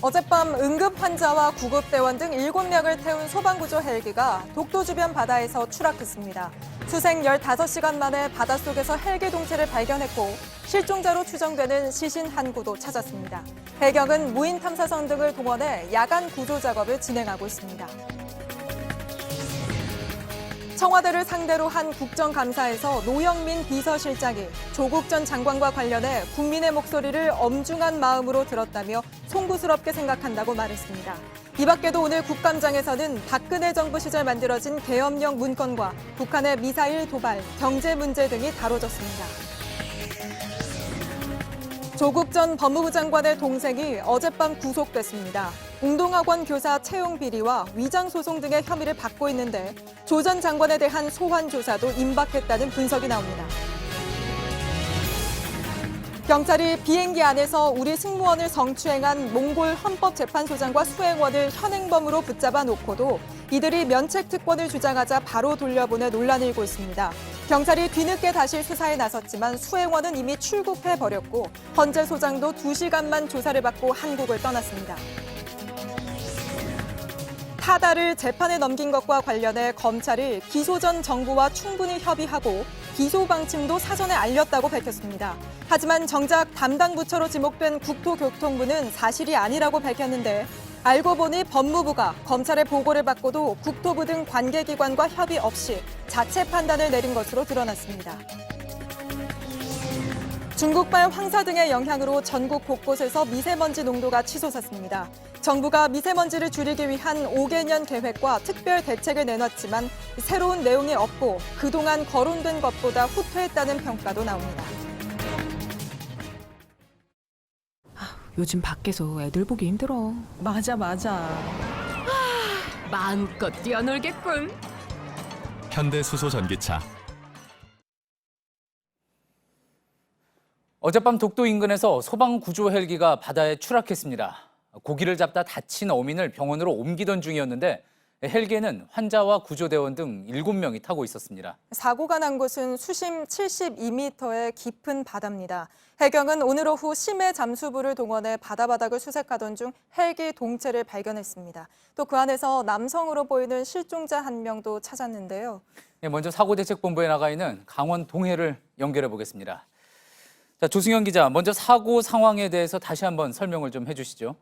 어젯밤 응급 환자와 구급대원 등 7명을 태운 소방구조 헬기가 독도 주변 바다에서 추락했습니다. 수색 15시간 만에 바닷속에서 헬기 동체를 발견했고 실종자로 추정되는 시신 한 구도 찾았습니다. 해경은 무인 탐사선 등을 동원해 야간 구조 작업을 진행하고 있습니다. 청와대를 상대로 한 국정감사에서 노영민 비서실장이 조국 전 장관과 관련해 국민의 목소리를 엄중한 마음으로 들었다며 송구스럽게 생각한다고 말했습니다. 이 밖에도 오늘 국감장에서는 박근혜 정부 시절 만들어진 계엄령 문건과 북한의 미사일 도발, 경제 문제 등이 다뤄졌습니다. 조국 전 법무부 장관의 동생이 어젯밤 구속됐습니다. 공동학원 교사 채용 비리와 위장 소송 등의 혐의를 받고 있는데 조 전 장관에 대한 소환 조사도 임박했다는 분석이 나옵니다. 경찰이 비행기 안에서 우리 승무원을 성추행한 몽골 헌법재판소장과 수행원을 현행범으로 붙잡아 놓고도 이들이 면책 특권을 주장하자 바로 돌려보내 논란이 일고 있습니다. 경찰이 뒤늦게 다시 수사에 나섰지만 수행원은 이미 출국해버렸고 헌재 소장도 2시간만 조사를 받고 한국을 떠났습니다. 타다를 재판에 넘긴 것과 관련해 검찰이 기소 전 정부와 충분히 협의하고 기소 방침도 사전에 알렸다고 밝혔습니다. 하지만 정작 담당 부처로 지목된 국토교통부는 사실이 아니라고 밝혔는데 알고 보니 법무부가 검찰의 보고를 받고도 국토부 등 관계기관과 협의 없이 자체 판단을 내린 것으로 드러났습니다. 중국발 황사 등의 영향으로 전국 곳곳에서 미세먼지 농도가 치솟았습니다. 정부가 미세먼지를 줄이기 위한 5개년 계획과 특별 대책을 내놨지만 새로운 내용이 없고 그동안 거론된 것보다 후퇴했다는 평가도 나옵니다. 요즘 밖에서 애들 보기 힘들어. 맞아. 마음껏 뛰어놀겠군. 현대수소전기차. 어젯밤 독도 인근에서 소방구조 헬기가 바다에 추락했습니다. 고기를 잡다 다친 어민을 병원으로 옮기던 중이었는데 헬기에는 환자와 구조대원 등 7명이 타고 있었습니다. 사고가 난 곳은 수심 72m의 깊은 바다입니다. 해경은 오늘 오후 심해 잠수부를 동원해 바다바닥을 수색하던 중 헬기 동체를 발견했습니다. 또 그 안에서 남성으로 보이는 실종자 1명도 찾았는데요. 먼저 사고대책본부에 나가 있는 강원 동해를 연결해 보겠습니다. 자, 조승현 기자, 먼저 사고 상황에 대해서 다시 한번 설명을 좀 해주시죠.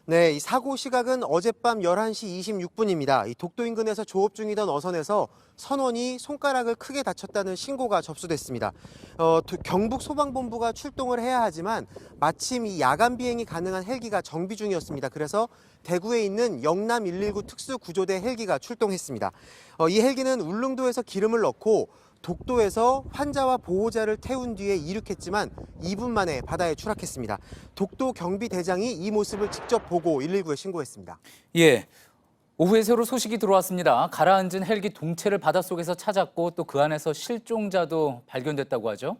네, 이 사고 시각은 어젯밤 11시 26분입니다. 이 독도 인근에서 조업 중이던 어선에서 선원이 손가락을 크게 다쳤다는 신고가 접수됐습니다. 경북 소방본부가 출동을 해야 하지만 마침 이 야간 비행이 가능한 헬기가 정비 중이었습니다. 그래서 대구에 있는 영남 119 특수구조대 헬기가 출동했습니다. 이 헬기는 울릉도에서 기름을 넣고 독도에서 환자와 보호자를 태운 뒤에 이륙했지만 2분 만에 바다에 추락했습니다. 독도 경비대장이 이 모습을 직접 보고 119에 신고했습니다. 예, 오후에 새로 소식이 들어왔습니다. 가라앉은 헬기 동체를 바닷속에서 찾았고 또 그 안에서 실종자도 발견됐다고 하죠.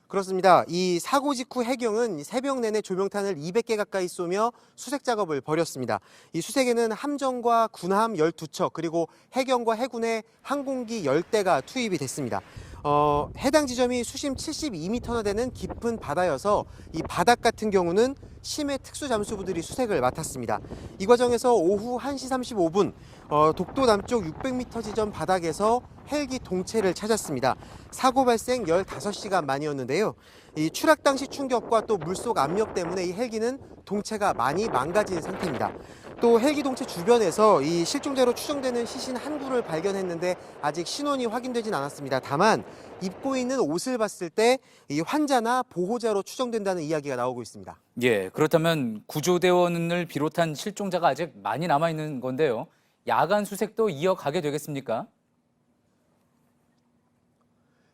그렇습니다. 이 사고 직후 해경은 새벽 내내 조명탄을 200개 가까이 쏘며 수색 작업을 벌였습니다. 이 수색에는 함정과 군함 12척 그리고 해경과 해군의 항공기 10대가 투입이 됐습니다. 해당 지점이 수심 72m나 되는 깊은 바다여서 이 바닥 같은 경우는 심해 특수잠수부들이 수색을 맡았습니다. 이 과정에서 오후 1시 35분 독도 남쪽 600m 지점 바닥에서 헬기 동체를 찾았습니다. 사고 발생 15시간 만이었는데요. 이 추락 당시 충격과 또 물속 압력 때문에 이 헬기는 동체가 많이 망가진 상태입니다. 또 헬기 동체 주변에서 이 실종자로 추정되는 시신 한 구를 발견했는데 아직 신원이 확인되진 않았습니다. 다만 입고 있는 옷을 봤을 때 이 환자나 보호자로 추정된다는 이야기가 나오고 있습니다. 예, 그렇다면 구조대원을 비롯한 실종자가 아직 많이 남아 있는 건데요. 야간 수색도 이어가게 되겠습니까?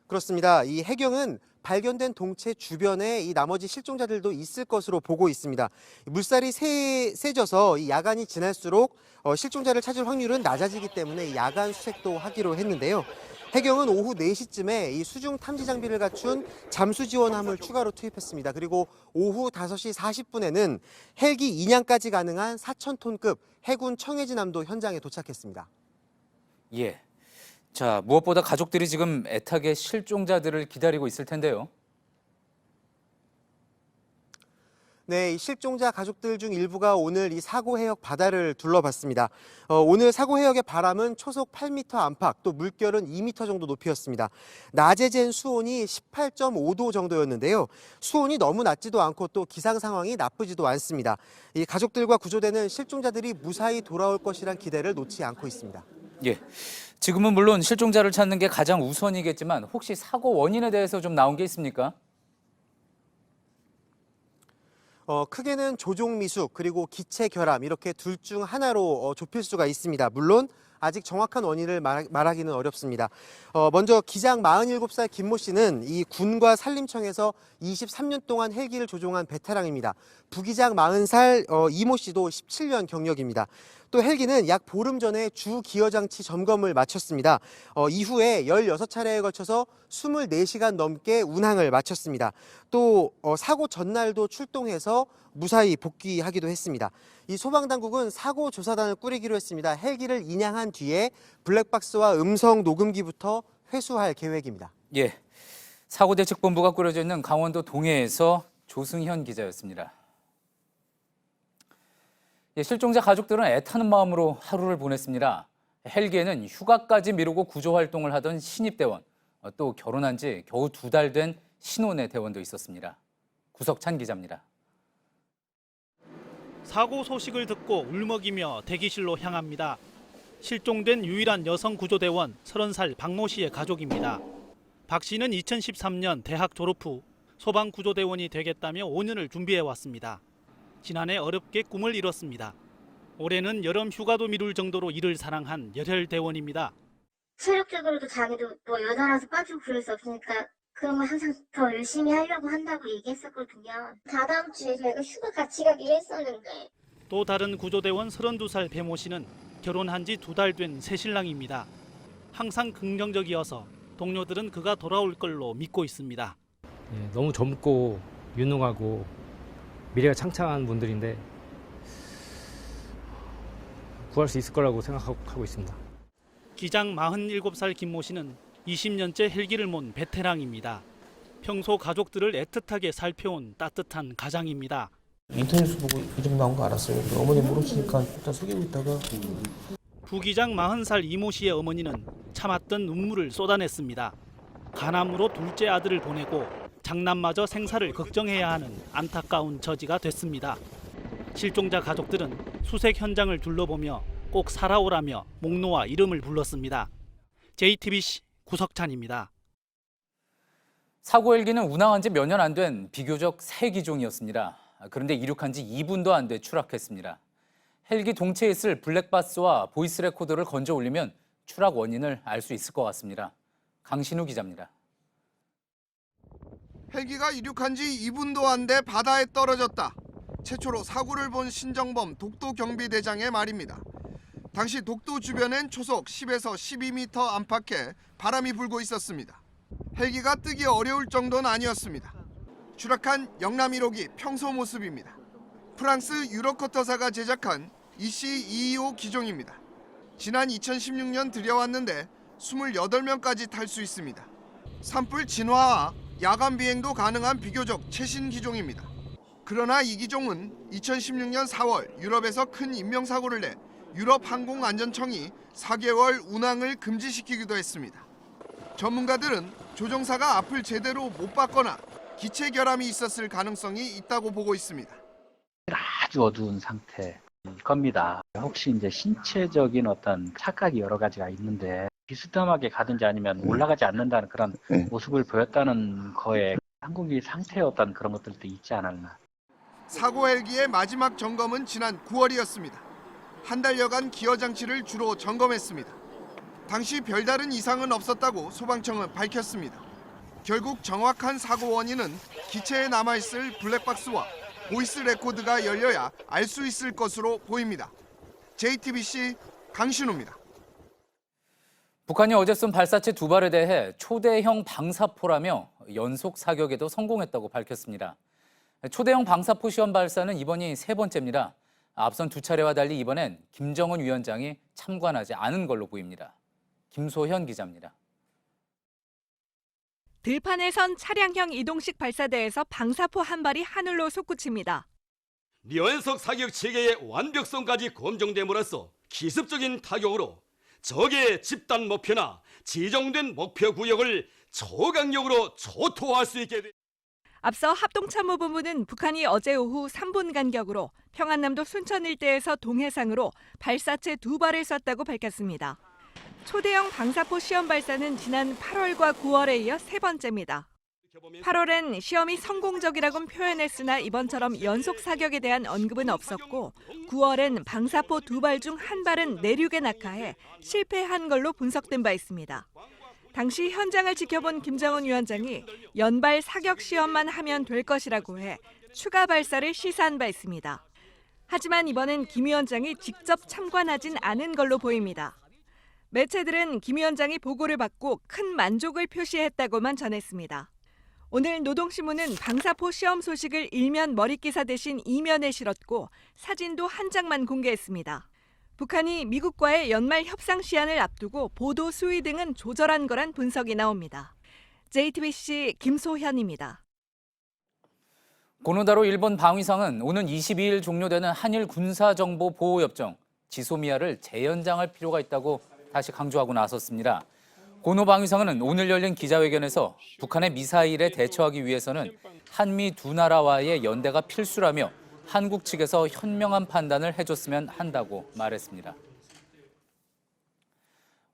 그렇습니다. 이 해경은 발견된 동체 주변에 이 나머지 실종자들도 있을 것으로 보고 있습니다. 물살이 세져서 이 야간이 지날수록 실종자를 찾을 확률은 낮아지기 때문에 이 야간 수색도 하기로 했는데요. 해경은 오후 4시쯤에 이 수중 탐지 장비를 갖춘 잠수 지원함을 추가로 투입했습니다. 그리고 오후 5시 40분에는 헬기 인양까지 가능한 4,000톤급 해군 청해진함도 현장에 도착했습니다. 예. 자, 무엇보다 가족들이 지금 애타게 실종자들을 기다리고 있을 텐데요. 네, 이 실종자 가족들 중 일부가 오늘 이 사고 해역 바다를 둘러봤습니다. 오늘 사고 해역의 바람은 초속 8m 안팎, 또 물결은 2m 정도 높이였습니다. 낮에 잰 수온이 18.5도 정도였는데요. 수온이 너무 낮지도 않고 또 기상 상황이 나쁘지도 않습니다. 이 가족들과 구조대는 실종자들이 무사히 돌아올 것이란 기대를 놓지 않고 있습니다. 예. 지금은 물론 실종자를 찾는 게 가장 우선이겠지만 혹시 사고 원인에 대해서 좀 나온 게 있습니까? 크게는 조종 미숙 그리고 기체 결함 이렇게 둘 중 하나로 좁힐 수가 있습니다. 물론 아직 정확한 원인을 말하기는 어렵습니다. 먼저 기장 47살 김모 씨는 이 군과 산림청에서 23년 동안 헬기를 조종한 베테랑입니다. 부기장 40살 이모 씨도 17년 경력입니다. 또 헬기는 약 보름 전에 주 기어 장치 점검을 마쳤습니다. 이후에 16차례에 걸쳐서 24시간 넘게 운항을 마쳤습니다. 또 사고 전날도 출동해서 무사히 복귀하기도 했습니다. 이 소방당국은 사고 조사단을 꾸리기로 했습니다. 헬기를 인양한 뒤에 블랙박스와 음성 녹음기부터 회수할 계획입니다. 예. 사고대책본부가 꾸려져 있는 강원도 동해에서 조승현 기자였습니다. 예, 실종자 가족들은 애타는 마음으로 하루를 보냈습니다. 헬기에는 휴가까지 미루고 구조 활동을 하던 신입대원, 또 결혼한 지 겨우 2달 된 신혼의 대원도 있었습니다. 구석찬 기자입니다. 사고 소식을 듣고 울먹이며 대기실로 향합니다. 실종된 유일한 여성 구조대원 30살 박모 씨의 가족입니다. 박 씨는 2013년 대학 졸업 후 소방구조대원이 되겠다며 5년을 준비해왔습니다. 지난해 어렵게 꿈을 이뤘습니다. 올해는 여름 휴가도 미룰 정도로 일을 사랑한 열혈대원입니다. 체력적으로도 자기도 뭐 여자라서 빠지고 그럴 수 없으니까 그런 걸 항상 더 열심히 하려고 한다고 얘기했었거든요. 다다음 주에 저희가 휴가 같이 가기로 했었는데. 또 다른 구조대원 32살 배모 씨는 결혼한 지 2달 된 새신랑입니다. 항상 긍정적이어서 동료들은 그가 돌아올 걸로 믿고 있습니다. 예, 너무 젊고 유능하고 미래가 창창한 분들인데 구할 수 있을 거라고 생각하고 있습니다. 기장 47살 김모 씨는 20년째 헬기를 몬 베테랑입니다. 평소 가족들을 애틋하게 살펴온 따뜻한 가장입니다. 인터넷에서 보고 이 정도 나온 거 알았어요. 어머니 모르시니까 일단 속이고 있다가. 부기장 40살 이모 씨의 어머니는 참았던 눈물을 쏟아냈습니다. 간암으로 둘째 아들을 보내고 장남마저 생사를 걱정해야 하는 안타까운 처지가 됐습니다. 실종자 가족들은 수색 현장을 둘러보며 꼭 살아오라며 목 놓아 이름을 불렀습니다. JTBC 구석찬입니다. 사고 헬기는 운항한 지 몇 년 안 된 비교적 새 기종이었습니다. 그런데 이륙한 지 2분도 안 돼 추락했습니다. 헬기 동체에 있을 블랙박스와 보이스 레코더를 건져 올리면 추락 원인을 알 수 있을 것 같습니다. 강신우 기자입니다. 헬기가 이륙한 지 2분도 안 돼 바다에 떨어졌다. 최초로 사고를 본 신정범 독도경비대장의 말입니다. 당시 독도 주변엔 초속 10에서 12m 안팎의 바람이 불고 있었습니다. 헬기가 뜨기 어려울 정도는 아니었습니다. 추락한 영남 1호기 평소 모습입니다. 프랑스 유로커터사가 제작한 EC225 기종입니다. 지난 2016년 들여왔는데 28명까지 탈 수 있습니다. 산불 진화와 야간 비행도 가능한 비교적 최신 기종입니다. 그러나 이 기종은 2016년 4월 유럽에서 큰 인명사고를 내 유럽 항공안전청이 4개월 운항을 금지시키기도 했습니다. 전문가들은 조종사가 앞을 제대로 못 봤거나 기체 결함이 있었을 가능성이 있다고 보고 있습니다. 아주 어두운 상태일 겁니다. 혹시 이제 신체적인 어떤 착각이 여러 가지가 있는데 비스듬하게 가든지 아니면 올라가지 않는다는 그런 모습을 보였다는 거에 항공기 상태의 어떤 그런 것들도 있지 않았나. 사고 헬기의 마지막 점검은 지난 9월이었습니다. 한 달여간 기어 장치를 주로 점검했습니다. 당시 별다른 이상은 없었다고 소방청은 밝혔습니다. 결국 정확한 사고 원인은 기체에 남아있을 블랙박스와 보이스 레코드가 열려야 알 수 있을 것으로 보입니다. JTBC 강신우입니다. 북한이 어제 쏜 발사체 2발에 대해 초대형 방사포라며 연속 사격에도 성공했다고 밝혔습니다. 초대형 방사포 시험 발사는 이번이 3번째입니다. 앞선 2차례와 달리 이번엔 김정은 위원장이 참관하지 않은 걸로 보입니다. 김소현 기자입니다. 들판에 선 차량형 이동식 발사대에서 방사포 한 발이 하늘로 솟구칩니다. 연속 사격 체계의 완벽성까지 검증됨으로써 기습적인 타격으로 적의 집단 목표나 지정된 목표 구역을 초강력으로 초토화할 수 있게 돼. 앞서 합동참모본부는 북한이 어제 오후 3분 간격으로 평안남도 순천 일대에서 동해상으로 발사체 2발을 쐈다고 밝혔습니다. 초대형 방사포 시험 발사는 지난 8월과 9월에 이어 세 번째입니다. 8월엔 시험이 성공적이라고는 표현했으나 이번처럼 연속 사격에 대한 언급은 없었고 9월엔 방사포 2발 중 1발은 내륙에 낙하해 실패한 걸로 분석된 바 있습니다. 당시 현장을 지켜본 김정은 위원장이 연발 사격 시험만 하면 될 것이라고 해 추가 발사를 시사한 바 있습니다. 하지만 이번엔 김 위원장이 직접 참관하진 않은 걸로 보입니다. 매체들은 김 위원장이 보고를 받고 큰 만족을 표시했다고만 전했습니다. 오늘 노동신문은 방사포 시험 소식을 일면 머릿기사 대신 이면에 실었고 사진도 한 장만 공개했습니다. 북한이 미국과의 연말 협상 시한을 앞두고 보도 수위 등은 조절한 거란 분석이 나옵니다. JTBC 김소현입니다. 고노다로 일본 방위상은 오는 22일 종료되는 한일 군사정보보호협정 지소미아를 재연장할 필요가 있다고 다시 강조하고 나섰습니다. 고노 방위상은 오늘 열린 기자회견에서 북한의 미사일에 대처하기 위해서는 한미 두 나라와의 연대가 필수라며 한국 측에서 현명한 판단을 해줬으면 한다고 말했습니다.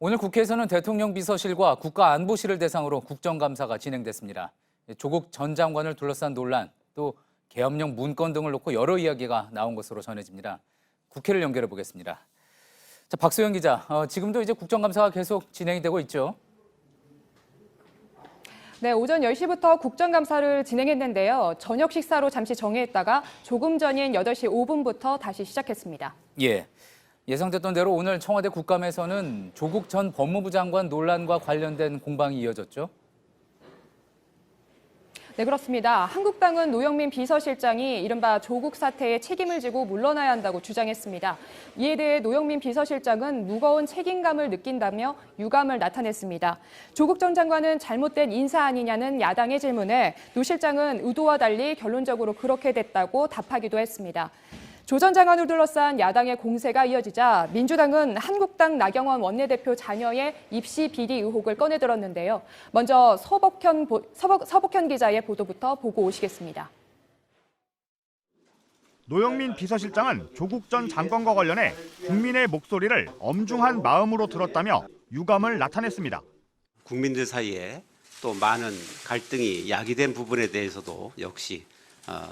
오늘 국회에서는 대통령 비서실과 국가안보실을 대상으로 국정감사가 진행됐습니다. 조국 전 장관을 둘러싼 논란, 또 계엄령 문건 등을 놓고 여러 이야기가 나온 것으로 전해집니다. 국회를 연결해 보겠습니다. 자, 박소영 기자, 지금도 이제 국정감사가 계속 진행이 되고 있죠? 네, 오전 10시부터 국정감사를 진행했는데요. 저녁 식사로 잠시 정회했다가 조금 전인 8시 5분부터 다시 시작했습니다. 예, 예상됐던 대로 오늘 청와대 국감에서는 조국 전 법무부 장관 논란과 관련된 공방이 이어졌죠? 네, 그렇습니다. 한국당은 노영민 비서실장이 이른바 조국 사태에 책임을 지고 물러나야 한다고 주장했습니다. 이에 대해 노영민 비서실장은 무거운 책임감을 느낀다며 유감을 나타냈습니다. 조국 전 장관은 잘못된 인사 아니냐는 야당의 질문에 노 실장은 의도와 달리 결론적으로 그렇게 됐다고 답하기도 했습니다. 조 전 장관을 둘러싼 야당의 공세가 이어지자 민주당은 한국당 나경원 원내대표 자녀의 입시 비리 의혹을 꺼내들었는데요. 먼저 서복현 기자의 보도부터 보고 오시겠습니다. 노영민 비서실장은 조국 전 장관과 관련해 국민의 목소리를 엄중한 마음으로 들었다며 유감을 나타냈습니다. 국민들 사이에 또 많은 갈등이 야기된 부분에 대해서도 역시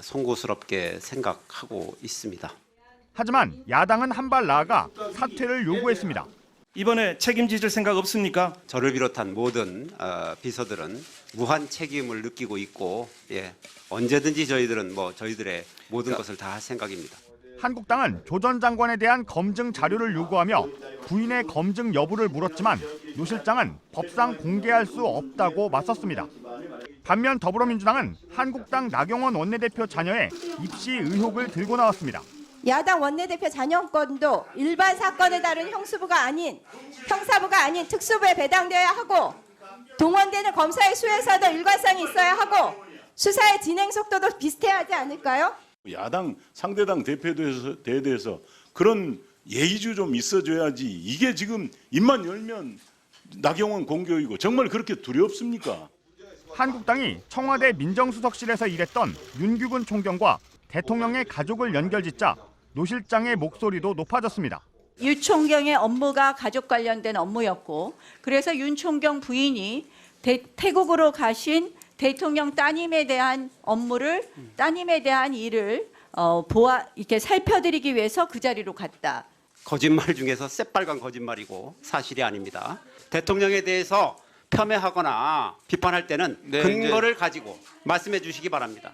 송구스럽게 생각하고 있습니다. 하지만 야당은 한 발 나아가 사퇴를 요구했습니다. 이번에 책임지실 생각 없습니까? 저를 비롯한 모든 비서들은 무한 책임을 느끼고 있고 언제든지 저희들은 저희들의 모든 것을 다 할 생각입니다. 한국당은 조 전 장관에 대한 검증 자료를 요구하며 부인의 검증 여부를 물었지만 노 실장은 법상 공개할 수 없다고 맞섰습니다. 반면 더불어민주당은 한국당 나경원 원내대표 자녀의 입시 의혹을 들고 나왔습니다. 야당 원내대표 자녀 건도 일반 사건에 다른 형사부가 아닌 특수부에 배당되어야 하고 동원되는 검사의 수에서도 일관성이 있어야 하고 수사의 진행 속도도 비슷해야 하지 않을까요? 야당 상대당 대표에 대해서 그런 예의주 좀 있어줘야지. 이게 지금 입만 열면 나경원 공격이고 정말 그렇게 두렵습니까? 한국당이 청와대 민정수석실에서 일했던 윤규근 총경과 대통령의 가족을 연결짓자 노 실장의 목소리도 높아졌습니다. 유 총경의 업무가 가족 관련된 업무였고 그래서 윤 총경 부인이 태국으로 가신 대통령 따님에 대한 일을 이렇게 살펴드리기 위해서 그 자리로 갔다. 거짓말 중에서 새빨간 거짓말이고 사실이 아닙니다. 대통령에 대해서 폄훼하거나 비판할 때는 근거를 가지고 말씀해 주시기 바랍니다.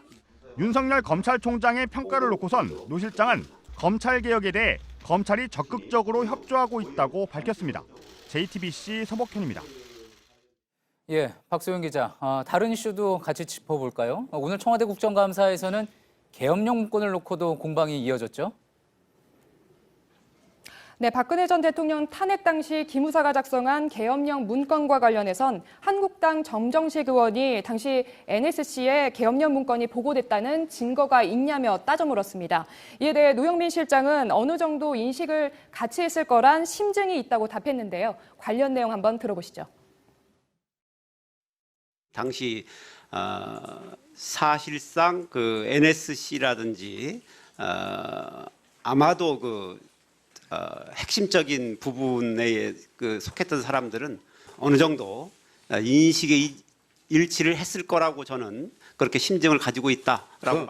윤석열 검찰총장의 평가를 놓고선 노 실장은 검찰개혁에 대해 검찰이 적극적으로 협조하고 있다고 밝혔습니다. JTBC 서복현입니다. 예, 박소영 기자, 다른 이슈도 같이 짚어볼까요? 오늘 청와대 국정감사에서는 계엄령 문건을 놓고도 공방이 이어졌죠? 네, 박근혜 전 대통령 탄핵 당시 기무사가 작성한 계엄령 문건과 관련해선 한국당 정정식 의원이 당시 NSC에 계엄령 문건이 보고됐다는 증거가 있냐며 따져 물었습니다. 이에 대해 노영민 실장은 어느 정도 인식을 같이 했을 거란 심증이 있다고 답했는데요. 관련 내용 한번 들어보시죠. 당시 사실상 그 NSC라든지 아마도 핵심적인 부분에 속했던 사람들은 어느 정도 인식의 일치를 했을 거라고 저는 그렇게 심증을 가지고 있다라고.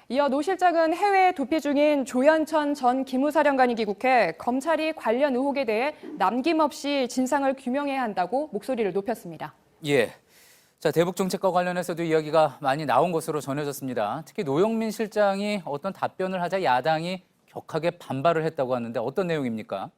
이어 노 실장은 해외에 도피 중인 조현천 전 기무사령관이 귀국해 검찰이 관련 의혹에 대해 남김없이 진상을 규명해야 한다고 목소리를 높였습니다. 예. 자, 대북 정책과 관련해서도 이야기가 많이 나온 것으로 전해졌습니다. 특히 노영민 실장이 어떤 답변을 하자 야당이 격하게 반발을 했다고 하는데 어떤 내용입니까?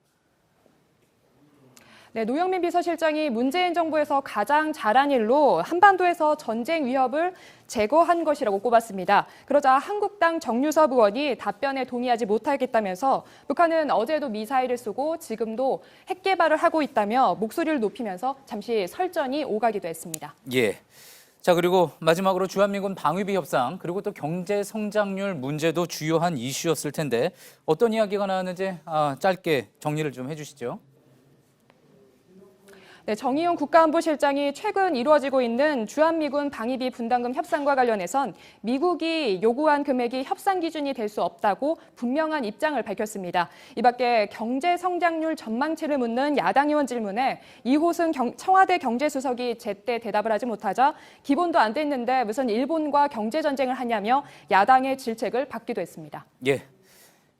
네, 노영민 비서실장이 문재인 정부에서 가장 잘한 일로 한반도에서 전쟁 위협을 제거한 것이라고 꼽았습니다. 그러자 한국당 정유섭 의원이 답변에 동의하지 못하겠다면서 북한은 어제도 미사일을 쏘고 지금도 핵 개발을 하고 있다며 목소리를 높이면서 잠시 설전이 오가기도 했습니다. 예. 자, 그리고 마지막으로 주한미군 방위비 협상 그리고 또 경제 성장률 문제도 주요한 이슈였을 텐데 어떤 이야기가 나왔는지 짧게 정리를 좀 해주시죠. 네, 정의용 국가안보실장이 최근 이루어지고 있는 주한미군 방위비 분담금 협상과 관련해선 미국이 요구한 금액이 협상 기준이 될 수 없다고 분명한 입장을 밝혔습니다. 이 밖에 경제 성장률 전망치를 묻는 야당 의원 질문에 이호승 청와대 경제수석이 제때 대답을 하지 못하자 기본도 안 됐는데 무슨 일본과 경제 전쟁을 하냐며 야당의 질책을 받기도 했습니다. 예,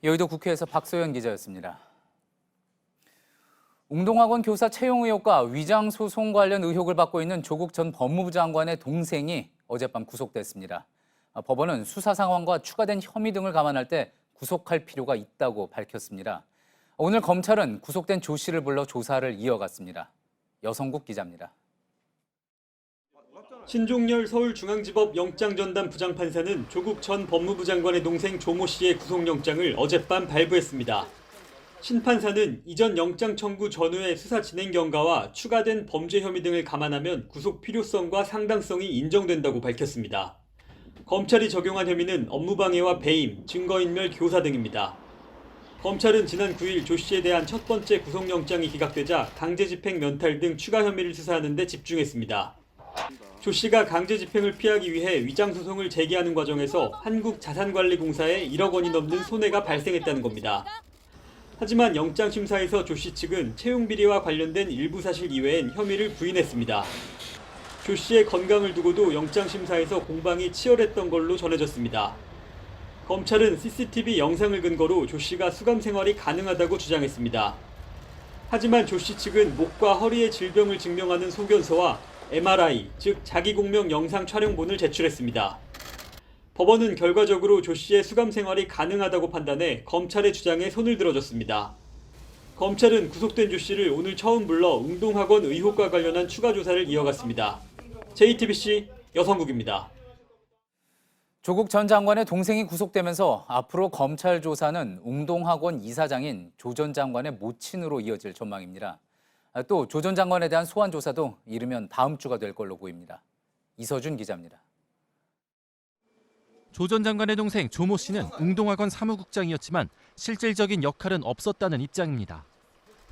여의도 국회에서 박소연 기자였습니다. 웅동학원 교사 채용 의혹과 위장 소송 관련 의혹을 받고 있는 조국 전 법무부 장관의 동생이 어젯밤 구속됐습니다. 법원은 수사 상황과 추가된 혐의 등을 감안할 때 구속할 필요가 있다고 밝혔습니다. 오늘 검찰은 구속된 조 씨를 불러 조사를 이어갔습니다. 여성국 기자입니다. 신종렬 서울중앙지법 영장전담 부장판사는 조국 전 법무부 장관의 동생 조모 씨의 구속영장을 어젯밤 발부했습니다. 신 판사는 이전 영장 청구 전후의 수사 진행 경과와 추가된 범죄 혐의 등을 감안하면 구속 필요성과 상당성이 인정된다고 밝혔습니다. 검찰이 적용한 혐의는 업무방해와 배임, 증거인멸 교사 등입니다. 검찰은 지난 9일 조 씨에 대한 첫 번째 구속영장이 기각되자 강제집행 면탈 등 추가 혐의를 수사하는 데 집중했습니다. 조 씨가 강제집행을 피하기 위해 위장소송을 제기하는 과정에서 한국자산관리공사에 1억 원이 넘는 손해가 발생했다는 겁니다. 하지만 영장심사에서 조 씨 측은 채용 비리와 관련된 일부 사실 이외엔 혐의를 부인했습니다. 조 씨의 건강을 두고도 영장심사에서 공방이 치열했던 걸로 전해졌습니다. 검찰은 CCTV 영상을 근거로 조 씨가 수감 생활이 가능하다고 주장했습니다. 하지만 조 씨 측은 목과 허리의 질병을 증명하는 소견서와 MRI, 즉 자기공명 영상 촬영본을 제출했습니다. 법원은 결과적으로 조 씨의 수감 생활이 가능하다고 판단해 검찰의 주장에 손을 들어줬습니다. 검찰은 구속된 조 씨를 오늘 처음 불러 웅동학원 의혹과 관련한 추가 조사를 이어갔습니다. JTBC 여성국입니다. 조국 전 장관의 동생이 구속되면서 앞으로 검찰 조사는 웅동학원 이사장인 조 전 장관의 모친으로 이어질 전망입니다. 또 조 전 장관에 대한 소환 조사도 이르면 다음 주가 될 걸로 보입니다. 이서준 기자입니다. 조 전 장관의 동생 조모 씨는 웅동학원 사무국장이었지만 실질적인 역할은 없었다는 입장입니다.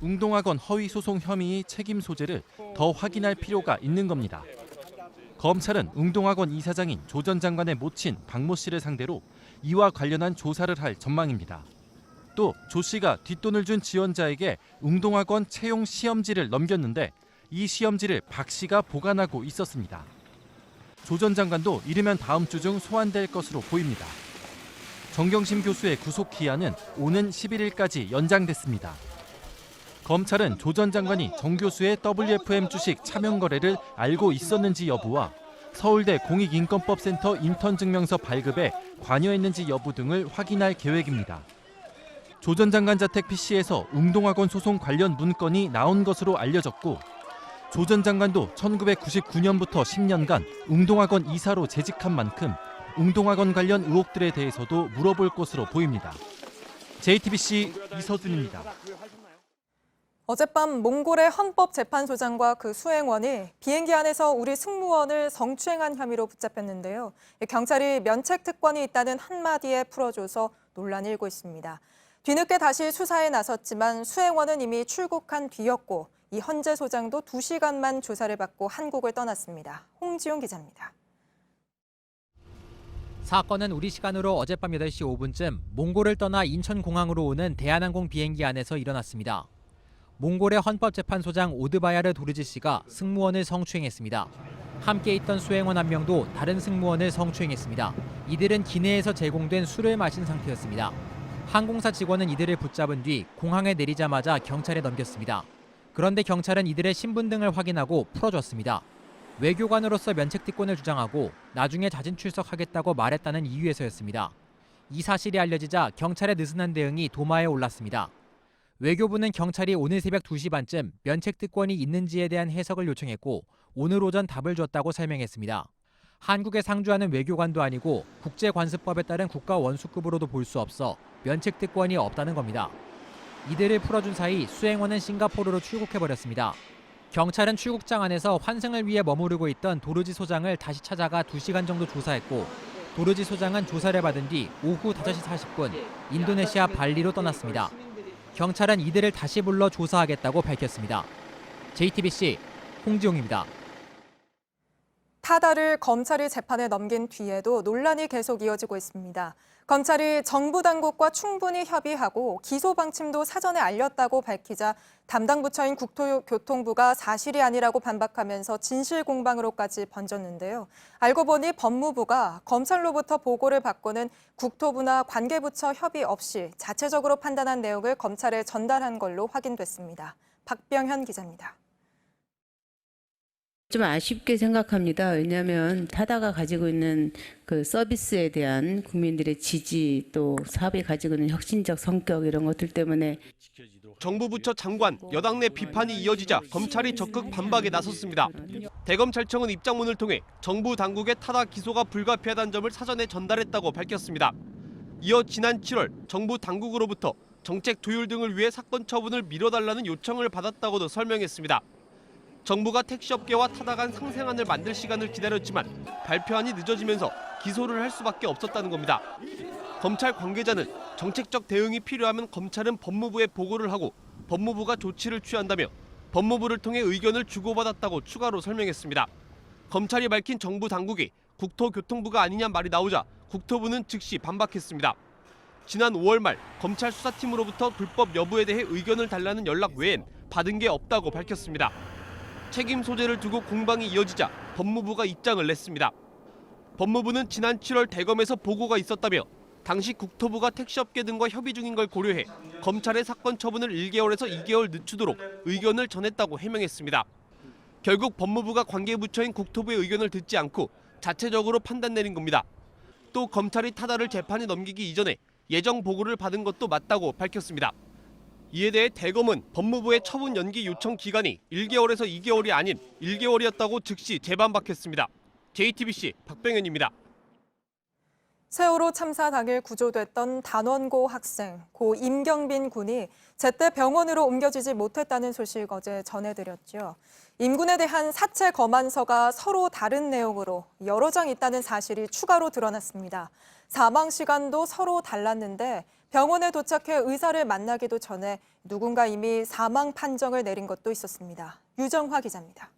웅동학원 허위 소송 혐의의 책임 소재를 더 확인할 필요가 있는 겁니다. 검찰은 웅동학원 이사장인 조 전 장관의 모친 박모 씨를 상대로 이와 관련한 조사를 할 전망입니다. 또 조 씨가 뒷돈을 준 지원자에게 웅동학원 채용 시험지를 넘겼는데 이 시험지를 박 씨가 보관하고 있었습니다. 조 전 장관도 이르면 다음 주 중 소환될 것으로 보입니다. 정경심 교수의 구속 기한은 오는 11일까지 연장됐습니다. 검찰은 조 전 장관이 정 교수의 WFM 주식 차명 거래를 알고 있었는지 여부와 서울대 공익인권법센터 인턴 증명서 발급에 관여했는지 여부 등을 확인할 계획입니다. 조 전 장관 자택 PC에서 웅동학원 소송 관련 문건이 나온 것으로 알려졌고 조 전 장관도 1999년부터 10년간 웅동학원 이사로 재직한 만큼 웅동학원 관련 의혹들에 대해서도 물어볼 것으로 보입니다. JTBC 이서준입니다. 어젯밤 몽골의 헌법재판소장과 그 수행원이 비행기 안에서 우리 승무원을 성추행한 혐의로 붙잡혔는데요. 경찰이 면책 특권이 있다는 한마디에 풀어줘서 논란이 일고 있습니다. 뒤늦게 다시 수사에 나섰지만 수행원은 이미 출국한 뒤였고 이 헌재 소장도 2시간만 조사를 받고 한국을 떠났습니다. 홍지용 기자입니다. 사건은 우리 시간으로 어젯밤 8시 5분쯤 몽골을 떠나 인천공항으로 오는 대한항공 비행기 안에서 일어났습니다. 몽골의 헌법재판소장 오드바야르 도르지 씨가 승무원을 성추행했습니다. 함께 있던 수행원 한 명도 다른 승무원을 성추행했습니다. 이들은 기내에서 제공된 술을 마신 상태였습니다. 항공사 직원은 이들을 붙잡은 뒤 공항에 내리자마자 경찰에 넘겼습니다. 그런데 경찰은 이들의 신분 등을 확인하고 풀어줬습니다. 외교관으로서 면책특권을 주장하고 나중에 자진 출석하겠다고 말했다는 이유에서였습니다. 이 사실이 알려지자 경찰의 느슨한 대응이 도마에 올랐습니다. 외교부는 경찰이 오늘 새벽 2시 반쯤 면책특권이 있는지에 대한 해석을 요청했고 오늘 오전 답을 줬다고 설명했습니다. 한국에 상주하는 외교관도 아니고 국제관습법에 따른 국가원수급으로도 볼 수 없어 면책특권이 없다는 겁니다. 이들을 풀어준 사이 수행원은 싱가포르로 출국해버렸습니다. 경찰은 출국장 안에서 환승을 위해 머무르고 있던 도르지 소장을 다시 찾아가 2시간 정도 조사했고 도르지 소장은 조사를 받은 뒤 오후 5시 40분 인도네시아 발리로 떠났습니다. 경찰은 이들을 다시 불러 조사하겠다고 밝혔습니다. JTBC 홍지용입니다. 타다를 검찰이 재판에 넘긴 뒤에도 논란이 계속 이어지고 있습니다. 검찰이 정부 당국과 충분히 협의하고 기소 방침도 사전에 알렸다고 밝히자 담당 부처인 국토교통부가 사실이 아니라고 반박하면서 진실 공방으로까지 번졌는데요. 알고 보니 법무부가 검찰로부터 보고를 받고는 국토부나 관계부처 협의 없이 자체적으로 판단한 내용을 검찰에 전달한 걸로 확인됐습니다. 박병현 기자입니다. 좀 아쉽게 생각합니다. 왜냐하면 타다가 가지고 있는 그 서비스에 대한 국민들의 지지 또 사업이 가지고 있는 혁신적 성격 이런 것들 때문에 정부 부처 장관, 여당 내 비판이 이어지자 검찰이 적극 반박에 나섰습니다. 대검찰청은 입장문을 통해 정부 당국의 타다 기소가 불가피하다는 점을 사전에 전달했다고 밝혔습니다. 이어 지난 7월 정부 당국으로부터 정책 조율 등을 위해 사건 처분을 미뤄달라는 요청을 받았다고도 설명했습니다. 정부가 택시업계와 타다 간 상생안을 만들 시간을 기다렸지만 발표안이 늦어지면서 기소를 할 수밖에 없었다는 겁니다. 검찰 관계자는 정책적 대응이 필요하면 검찰은 법무부에 보고를 하고 법무부가 조치를 취한다며 법무부를 통해 의견을 주고받았다고 추가로 설명했습니다. 검찰이 밝힌 정부 당국이 국토교통부가 아니냐 말이 나오자 국토부는 즉시 반박했습니다. 지난 5월 말 검찰 수사팀으로부터 불법 여부에 대해 의견을 달라는 연락 외엔 받은 게 없다고 밝혔습니다. 책임 소재를 두고 공방이 이어지자 법무부가 입장을 냈습니다. 법무부는 지난 7월 대검에서 보고가 있었다며 당시 국토부가 택시업계 등과 협의 중인 걸 고려해 검찰의 사건 처분을 1개월에서 2개월 늦추도록 의견을 전했다고 해명했습니다. 결국 법무부가 관계부처인 국토부의 의견을 듣지 않고 자체적으로 판단 내린 겁니다. 또 검찰이 타다를 재판에 넘기기 이전에 예정 보고를 받은 것도 맞다고 밝혔습니다. 이에 대해 대검은 법무부의 처분 연기 요청 기간이 1개월에서 2개월이 아닌 1개월이었다고 즉시 재반박했습니다. JTBC 박병현입니다. 세월호 참사 당일 구조됐던 단원고 학생 고 임경빈 군이 제때 병원으로 옮겨지지 못했다는 소식 어제 전해드렸죠. 임 군에 대한 사체 검안서가 서로 다른 내용으로 여러 장 있다는 사실이 추가로 드러났습니다. 사망 시간도 서로 달랐는데 병원에 도착해 의사를 만나기도 전에 누군가 이미 사망 판정을 내린 것도 있었습니다. 유정화 기자입니다.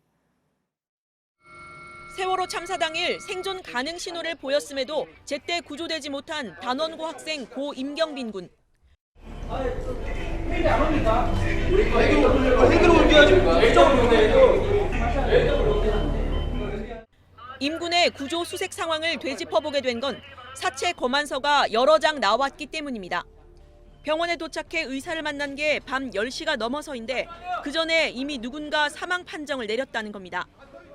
세월호 참사 당일 생존 가능 신호를 보였음에도 제때 구조되지 못한 단원고 학생 고 임경빈 군. 임 군의 구조 수색 상황을 되짚어보게 된 건 사체 검안서가 여러 장 나왔기 때문입니다. 병원에 도착해 의사를 만난 게 밤 10시가 넘어서인데 그 전에 이미 누군가 사망 판정을 내렸다는 겁니다.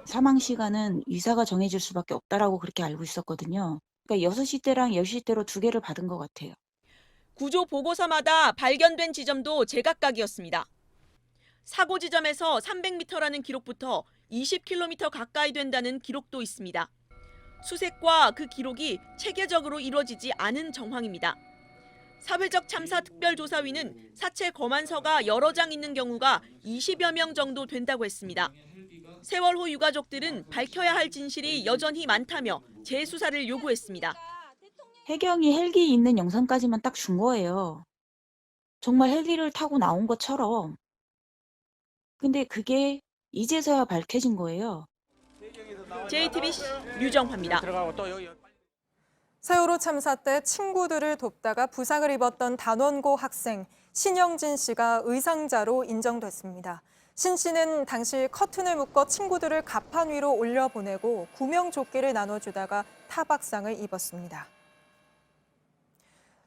사망 시간은 의사가 정해질 수밖에 없다라고 그렇게 알고 있었거든요. 그러니까 6시 때랑 10시 때로 2개를 받은 것 같아요. 구조 보고서마다 발견된 지점도 제각각이었습니다. 사고 지점에서 300m라는 기록부터 20km 가까이 된다는 기록도 있습니다. 수색과 그 기록이 체계적으로 이루어지지 않은 정황입니다. 사회적 참사 특별조사위는 사체 검안서가 여러 장 있는 경우가 20여 명 정도 된다고 했습니다. 세월호 유가족들은 밝혀야 할 진실이 여전히 많다며 재수사를 요구했습니다. 해경이 헬기 있는 영상까지만 딱 준 거예요. 정말 헬기를 타고 나온 것처럼. 근데 그게 이제서야 밝혀진 거예요. JTBC 류정화입니다. 세월호 참사 때 친구들을 돕다가 부상을 입었던 단원고 학생 신영진 씨가 의상자로 인정됐습니다. 신 씨는 당시 커튼을 묶어 친구들을 갑판 위로 올려보내고 구명조끼를 나눠주다가 타박상을 입었습니다.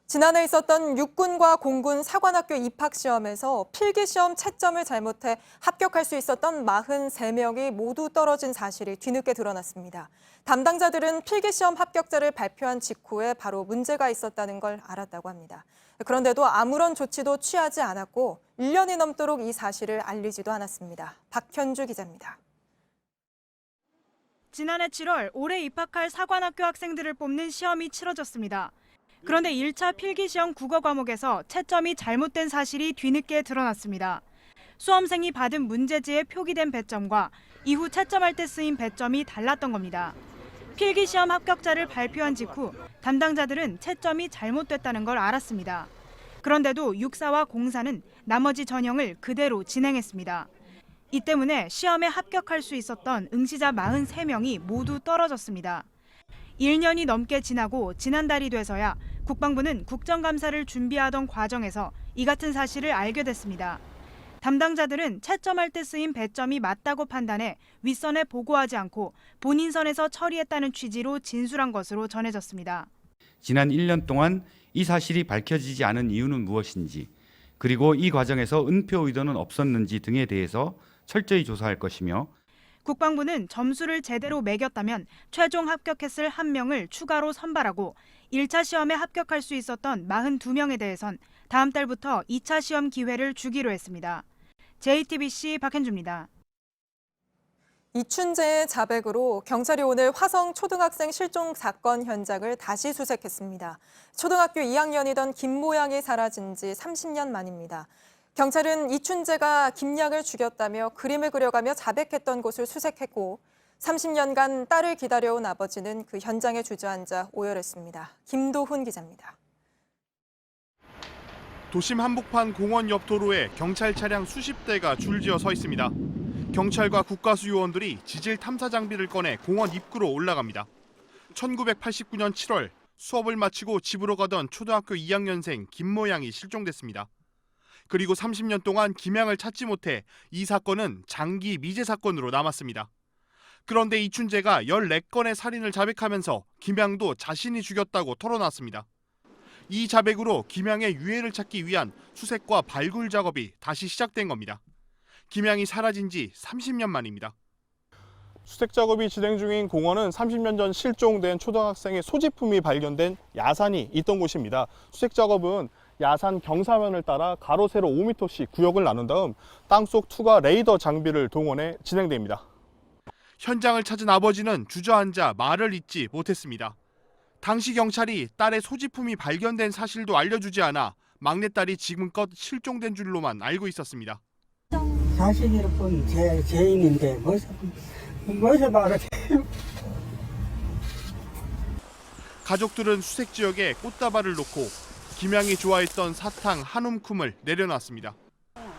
지난해 있었던 육군과 공군 사관학교 입학시험에서 필기시험 채점을 잘못해 합격할 수 있었던 43명이 모두 떨어진 사실이 뒤늦게 드러났습니다. 담당자들은 필기시험 합격자를 발표한 직후에 바로 문제가 있었다는 걸 알았다고 합니다. 그런데도 아무런 조치도 취하지 않았고 1년이 넘도록 이 사실을 알리지도 않았습니다. 박현주 기자입니다. 지난해 7월 올해 입학할 사관학교 학생들을 뽑는 시험이 치러졌습니다. 그런데 1차 필기시험 국어 과목에서 채점이 잘못된 사실이 뒤늦게 드러났습니다. 수험생이 받은 문제지에 표기된 배점과 이후 채점할 때 쓰인 배점이 달랐던 겁니다. 필기시험 합격자를 발표한 직후 담당자들은 채점이 잘못됐다는 걸 알았습니다. 그런데도 육사와 공사는 나머지 전형을 그대로 진행했습니다. 이 때문에 시험에 합격할 수 있었던 응시자 43명이 모두 떨어졌습니다. 1년이 넘게 지나고 지난달이 돼서야 국방부는 국정감사를 준비하던 과정에서 이 같은 사실을 알게 됐습니다. 담당자들은 채점할 때 쓰인 배점이 맞다고 판단해 윗선에 보고하지 않고 본인 선에서 처리했다는 취지로 진술한 것으로 전해졌습니다. 지난 1년 동안 이 사실이 밝혀지지 않은 이유는 무엇인지, 그리고 이 과정에서 은폐 의도는 없었는지 등에 대해서 철저히 조사할 것이며 국방부는 점수를 제대로 매겼다면 최종 합격했을 1명을 추가로 선발하고 1차 시험에 합격할 수 있었던 42명에 대해선 다음 달부터 2차 시험 기회를 주기로 했습니다. JTBC 박현주입니다. 이춘재의 자백으로 경찰이 오늘 화성 초등학생 실종 사건 현장을 다시 수색했습니다. 초등학교 2학년이던 김모양이 사라진 지 30년 만입니다. 경찰은 이춘재가 김양을 죽였다며 그림을 그려가며 자백했던 곳을 수색했고 30년간 딸을 기다려온 아버지는 그 현장에 주저앉아 오열했습니다. 김도훈 기자입니다. 도심 한복판 공원 옆 도로에 경찰 차량 수십 대가 줄지어 서 있습니다. 경찰과 국가수요원들이 지질 탐사 장비를 꺼내 공원 입구로 올라갑니다. 1989년 7월 수업을 마치고 집으로 가던 초등학교 2학년생 김모양이 실종됐습니다. 그리고 30년 동안 김양을 찾지 못해 이 사건은 장기 미제 사건으로 남았습니다. 그런데 이춘재가 14건의 살인을 자백하면서 김양도 자신이 죽였다고 털어놨습니다. 이 자백으로 김양의 유해를 찾기 위한 수색과 발굴 작업이 다시 시작된 겁니다. 김양이 사라진 지 30년 만입니다. 수색 작업이 진행 중인 공원은 30년 전 실종된 초등학생의 소지품이 발견된 야산이 있던 곳입니다. 수색 작업은 야산 경사면을 따라 가로 세로 5m씩 구역을 나눈 다음 땅속 투과 레이더 장비를 동원해 진행됩니다. 현장을 찾은 아버지는 주저앉아 말을 잇지 못했습니다. 당시 경찰이 딸의 소지품이 발견된 사실도 알려주지 않아 막내딸이 지금껏 실종된 줄로만 알고 있었습니다. 자식을 본 죄인인데 무엇을 말하세요? 가족들은 수색 지역에 꽃다발을 놓고 김양이 좋아했던 사탕 한 움큼을 내려놨습니다.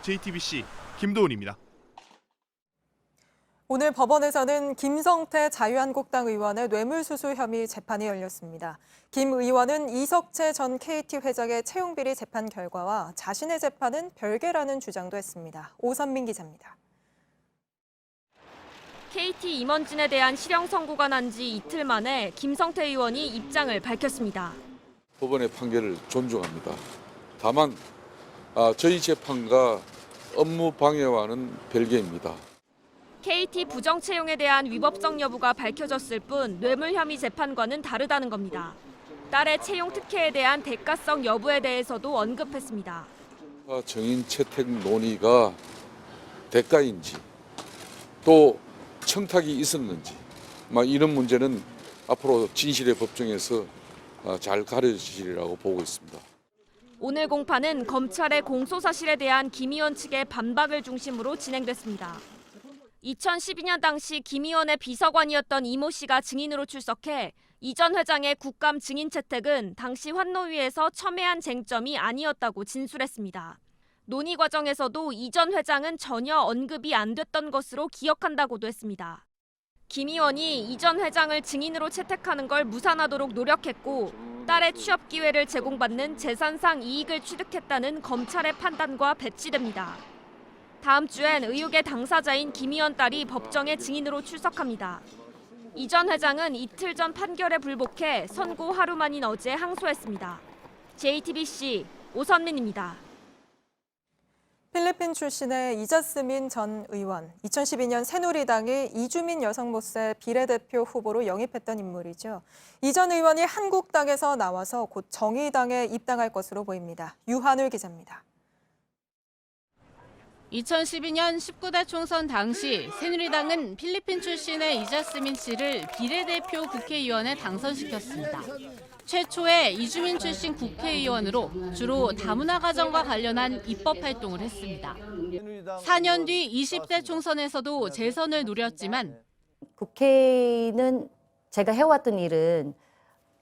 JTBC 김도훈입니다. 오늘 법원에서는 김성태 자유한국당 의원의 뇌물수수 혐의 재판이 열렸습니다. 김 의원은 이석채 전 KT 회장의 채용비리 재판 결과와 자신의 재판은 별개라는 주장도 했습니다. 오선민 기자입니다. KT 임원진에 대한 실형 선고가 난 지 이틀 만에 김성태 의원이 입장을 밝혔습니다. 법원의 판결을 존중합니다. 다만 저희 재판과 업무 방해와는 별개입니다. KT 부정 채용에 대한 위법성 여부가 밝혀졌을 뿐 뇌물 혐의 재판과는 다르다는 겁니다. 딸의 채용 특혜에 대한 대가성 여부에 대해서도 언급했습니다. 정인 채택 논의가 대가인지 또 청탁이 있었는지 이런 문제는 앞으로 진실의 법정에서 잘 가려지리라고 보고 있습니다. 오늘 공판은 검찰의 공소 사실에 대한 김 의원 측의 반박을 중심으로 진행됐습니다. 2012년 당시 김 의원의 비서관이었던 이모 씨가 증인으로 출석해 이 전 회장의 국감 증인 채택은 당시 환노위에서 첨예한 쟁점이 아니었다고 진술했습니다. 논의 과정에서도 이 전 회장은 전혀 언급이 안 됐던 것으로 기억한다고도 했습니다. 김 의원이 이 전 회장을 증인으로 채택하는 걸 무산하도록 노력했고 딸의 취업 기회를 제공받는 재산상 이익을 취득했다는 검찰의 판단과 배치됩니다. 다음 주엔 의혹의 당사자인 김 의원 딸이 법정에 증인으로 출석합니다. 이 전 회장은 이틀 전 판결에 불복해 선고 하루 만인 어제 항소했습니다. JTBC 오선민입니다. 필리핀 출신의 이자스민 전 의원, 2012년 새누리당의 이주민 여성모세 비례대표 후보로 영입했던 인물이죠. 이 전 의원이 한국당에서 나와서 곧 정의당에 입당할 것으로 보입니다. 유한울 기자입니다. 2012년 19대 총선 당시 새누리당은 필리핀 출신의 이자스민 씨를 비례대표 국회의원에 당선시켰습니다. 최초의 이주민 출신 국회의원으로 주로 다문화 가정과 관련한 입법 활동을 했습니다. 4년 뒤 20대 총선에서도 재선을 노렸지만 국회는 제가 해왔던 일은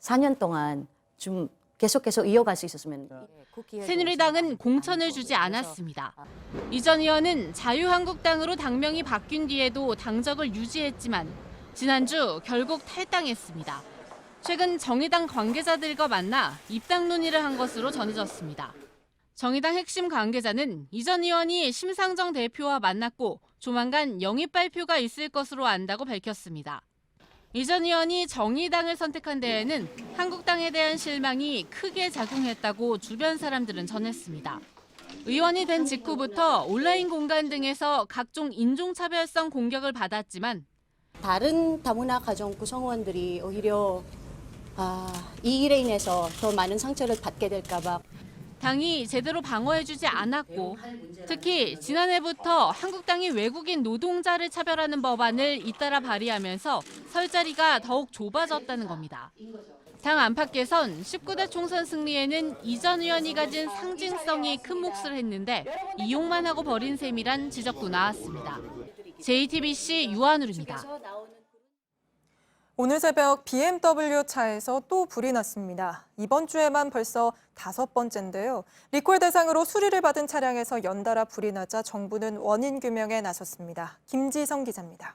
4년 동안 좀 계속 이어갈 수 있었으면. 새누리당은 공천을 주지 않았습니다. 이 전 의원은 자유한국당으로 당명이 바뀐 뒤에도 당적을 유지했지만 지난주 결국 탈당했습니다. 최근 정의당 관계자들과 만나 입당 논의를 한 것으로 전해졌습니다. 정의당 핵심 관계자는 이 전 의원이 심상정 대표와 만났고 조만간 영입 발표가 있을 것으로 안다고 밝혔습니다. 이 전 의원이 정의당을 선택한 데에는 한국당에 대한 실망이 크게 작용했다고 주변 사람들은 전했습니다. 의원이 된 직후부터 온라인 공간 등에서 각종 인종차별성 공격을 받았지만 다른 다문화 가정 구성원들이 오히려 이 일에 인해서 더 많은 상처를 받게 될까 봐. 당이 제대로 방어해주지 않았고 특히 지난해부터 한국당이 외국인 노동자를 차별하는 법안을 잇따라 발의하면서 설 자리가 더욱 좁아졌다는 겁니다. 당 안팎에선 19대 총선 승리에는 이 전 의원이 가진 상징성이 큰 몫을 했는데 이용만 하고 버린 셈이란 지적도 나왔습니다. JTBC 유한울입니다. 오늘 새벽 BMW 차에서 또 불이 났습니다. 이번 주에만 벌써 5번째인데요. 리콜 대상으로 수리를 받은 차량에서 연달아 불이 나자 정부는 원인 규명에 나섰습니다. 김지성 기자입니다.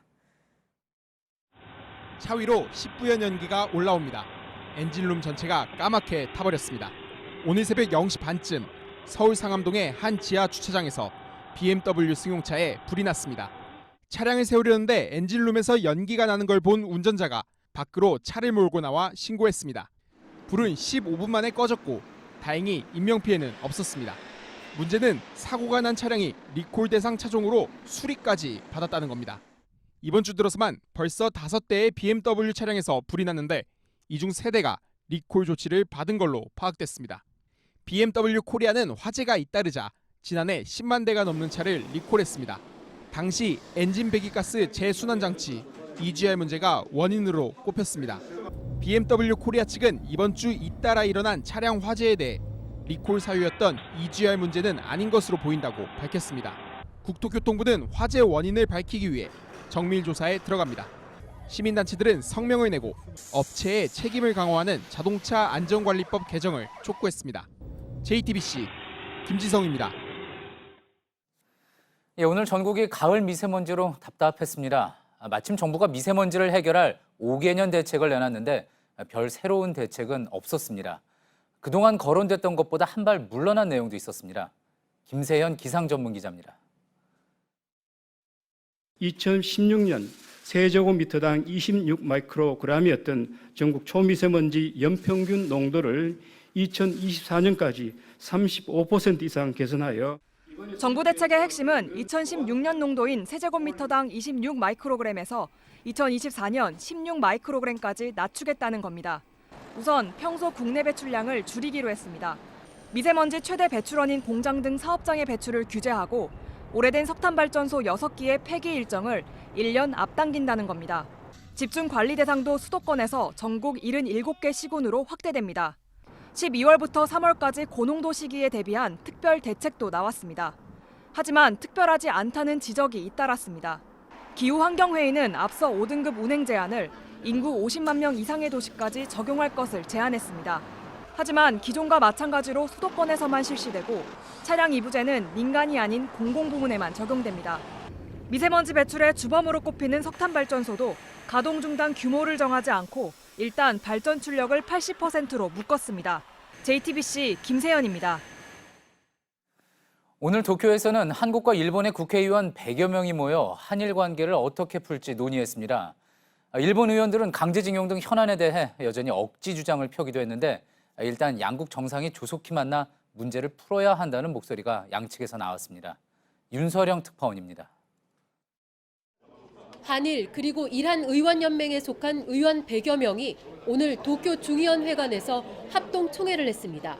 차 위로 10부연 연기가 올라옵니다. 엔진룸 전체가 까맣게 타버렸습니다. 오늘 새벽 0시 반쯤 서울 상암동의 한 지하 주차장에서 BMW 승용차에 불이 났습니다. 차량을 세우려는데 엔진룸에서 연기가 나는 걸 본 운전자가 밖으로 차를 몰고 나와 신고했습니다. 불은 15분 만에 꺼졌고 다행히 인명피해는 없었습니다. 문제는 사고가 난 차량이 리콜 대상 차종으로 수리까지 받았다는 겁니다. 이번 주 들어서만 벌써 5대의 BMW 차량에서 불이 났는데 이 중 3대가 리콜 조치를 받은 걸로 파악됐습니다. BMW 코리아는 화재가 잇따르자 지난해 10만 대가 넘는 차를 리콜했습니다. 당시 엔진 배기가스 재순환 장치 EGR 문제가 원인으로 꼽혔습니다. BMW 코리아 측은 이번 주 잇따라 일어난 차량 화재에 대해 리콜 사유였던 EGR 문제는 아닌 것으로 보인다고 밝혔습니다. 국토교통부는 화재 원인을 밝히기 위해 정밀 조사에 들어갑니다. 시민단체들은 성명을 내고 업체의 책임을 강화하는 자동차 안전관리법 개정을 촉구했습니다. JTBC 김지성입니다. 오늘 전국이 가을 미세먼지로 답답했습니다. 마침 정부가 미세먼지를 해결할 5개년 대책을 내놨는데 별 새로운 대책은 없었습니다. 그동안 거론됐던 것보다 한 발 물러난 내용도 있었습니다. 김세현 기상전문기자입니다. 2016년 세제곱미터당 26 마이크로그램이었던 전국 초미세먼지 연평균 농도를 2024년까지 35% 이상 개선하여 정부 대책의 핵심은 2016년 농도인 세제곱미터당 26 마이크로그램에서 2024년 16 마이크로그램까지 낮추겠다는 겁니다. 우선 평소 국내 배출량을 줄이기로 했습니다. 미세먼지 최대 배출원인 공장 등 사업장의 배출을 규제하고 오래된 석탄발전소 6기의 폐기 일정을 1년 앞당긴다는 겁니다. 집중 관리 대상도 수도권에서 전국 77개 시군으로 확대됩니다. 12월부터 3월까지 고농도 시기에 대비한 특별 대책도 나왔습니다. 하지만 특별하지 않다는 지적이 잇따랐습니다. 기후환경회의는 앞서 5등급 운행 제한을 인구 50만 명 이상의 도시까지 적용할 것을 제안했습니다. 하지만 기존과 마찬가지로 수도권에서만 실시되고 차량 이부제는 민간이 아닌 공공부문에만 적용됩니다. 미세먼지 배출의 주범으로 꼽히는 석탄발전소도 가동 중단 규모를 정하지 않고 일단 발전 출력을 80%로 묶었습니다. JTBC 김세연입니다. 오늘 도쿄에서는 한국과 일본의 국회의원 100여 명이 모여 한일 관계를 어떻게 풀지 논의했습니다. 일본 의원들은 강제징용 등 현안에 대해 여전히 억지 주장을 펴기도 했는데 일단 양국 정상이 조속히 만나 문제를 풀어야 한다는 목소리가 양측에서 나왔습니다. 윤서령 특파원입니다. 한일 그리고 일한 의원연맹에 속한 의원 100여 명이 오늘 도쿄 중의원회관에서 합동 총회를 했습니다.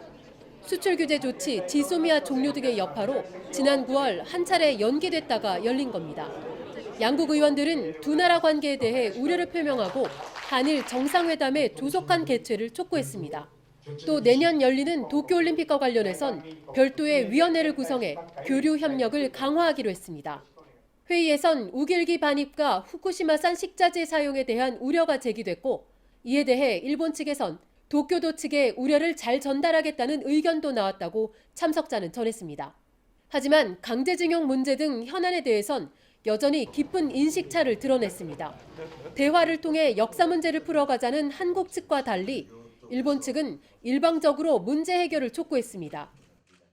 수출 규제 조치, 지소미아 종료 등의 여파로 지난 9월 한 차례 연기됐다가 열린 겁니다. 양국 의원들은 두 나라 관계에 대해 우려를 표명하고 한일 정상회담의 조속한 개최를 촉구했습니다. 또 내년 열리는 도쿄올림픽과 관련해선 별도의 위원회를 구성해 교류 협력을 강화하기로 했습니다. 회의에선 우길기 반입과 후쿠시마산 식자재 사용에 대한 우려가 제기됐고 이에 대해 일본 측에선 도쿄도 측에 우려를 잘 전달하겠다는 의견도 나왔다고 참석자는 전했습니다. 하지만 강제징용 문제 등 현안에 대해선 여전히 깊은 인식차를 드러냈습니다. 대화를 통해 역사 문제를 풀어가자는 한국 측과 달리 일본 측은 일방적으로 문제 해결을 촉구했습니다.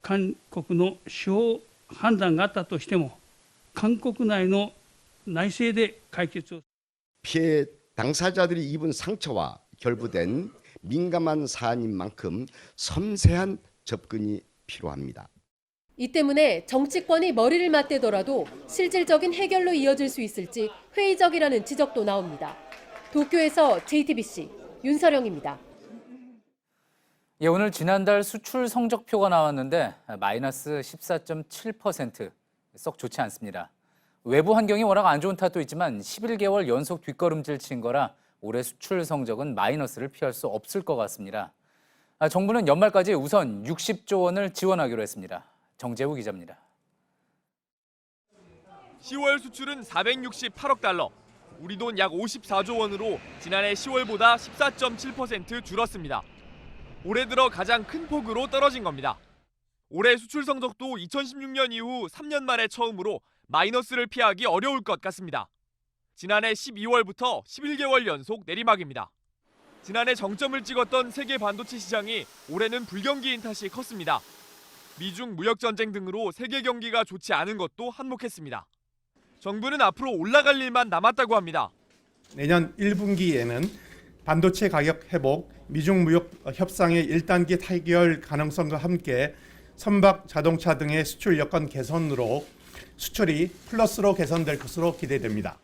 한국의司法判断があったとしても韓国内の内政で解決を 피해 당사자들이 입은 상처와 결부된 민감한 사안인 만큼 섬세한 접근이 필요합니다. 이 때문에 정치권이 머리를 맞대더라도 실질적인 해결로 이어질 수 있을지 회의적이라는 지적도 나옵니다. 도쿄에서 JTBC 윤서령입니다. 예, 오늘 지난달 수출 성적표가 나왔는데 마이너스 14.7%. 썩 좋지 않습니다. 외부 환경이 워낙 안 좋은 탓도 있지만 11개월 연속 뒷걸음질 친 거라 올해 수출 성적은 마이너스를 피할 수 없을 것 같습니다. 정부는 연말까지 우선 60조 원을 지원하기로 했습니다. 정재우 기자입니다. 10월 수출은 468억 달러, 우리 돈 약 54조 원으로 지난해 10월보다 14.7% 줄었습니다. 올해 들어 가장 큰 폭으로 떨어진 겁니다. 올해 수출 성적도 2016년 이후 3년 만에 처음으로 마이너스를 피하기 어려울 것 같습니다. 지난해 12월부터 11개월 연속 내리막입니다. 지난해 정점을 찍었던 세계 반도체 시장이 올해는 불경기인 탓이 컸습니다. 미중 무역 전쟁 등으로 세계 경기가 좋지 않은 것도 한몫했습니다. 정부는 앞으로 올라갈 일만 남았다고 합니다. 내년 1분기에는 반도체 가격 회복, 미중 무역 협상의 1단계 타결 가능성과 함께 선박 자동차 등의 수출 여건 개선으로 수출이 플러스로 개선될 것으로 기대됩니다.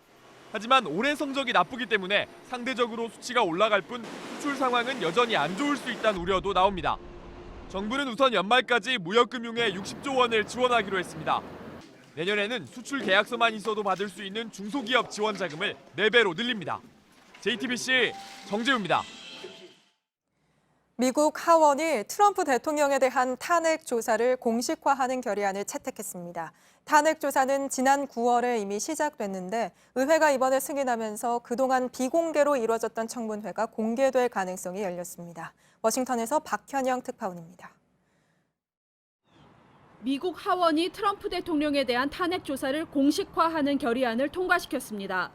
하지만 올해 성적이 나쁘기 때문에 상대적으로 수치가 올라갈 뿐 수출 상황은 여전히 안 좋을 수 있다는 우려도 나옵니다. 정부는 우선 연말까지 무역금융에 60조 원을 지원하기로 했습니다. 내년에는 수출 계약서만 있어도 받을 수 있는 중소기업 지원 자금을 4배로 늘립니다. JTBC 정재우입니다. 미국 하원이 트럼프 대통령에 대한 탄핵 조사를 공식화하는 결의안을 채택했습니다. 탄핵 조사는 지난 9월에 이미 시작됐는데 의회가 이번에 승인하면서 그동안 비공개로 이루어졌던 청문회가 공개될 가능성이 열렸습니다. 워싱턴에서 박현영 특파원입니다. 미국 하원이 트럼프 대통령에 대한 탄핵 조사를 공식화하는 결의안을 통과시켰습니다.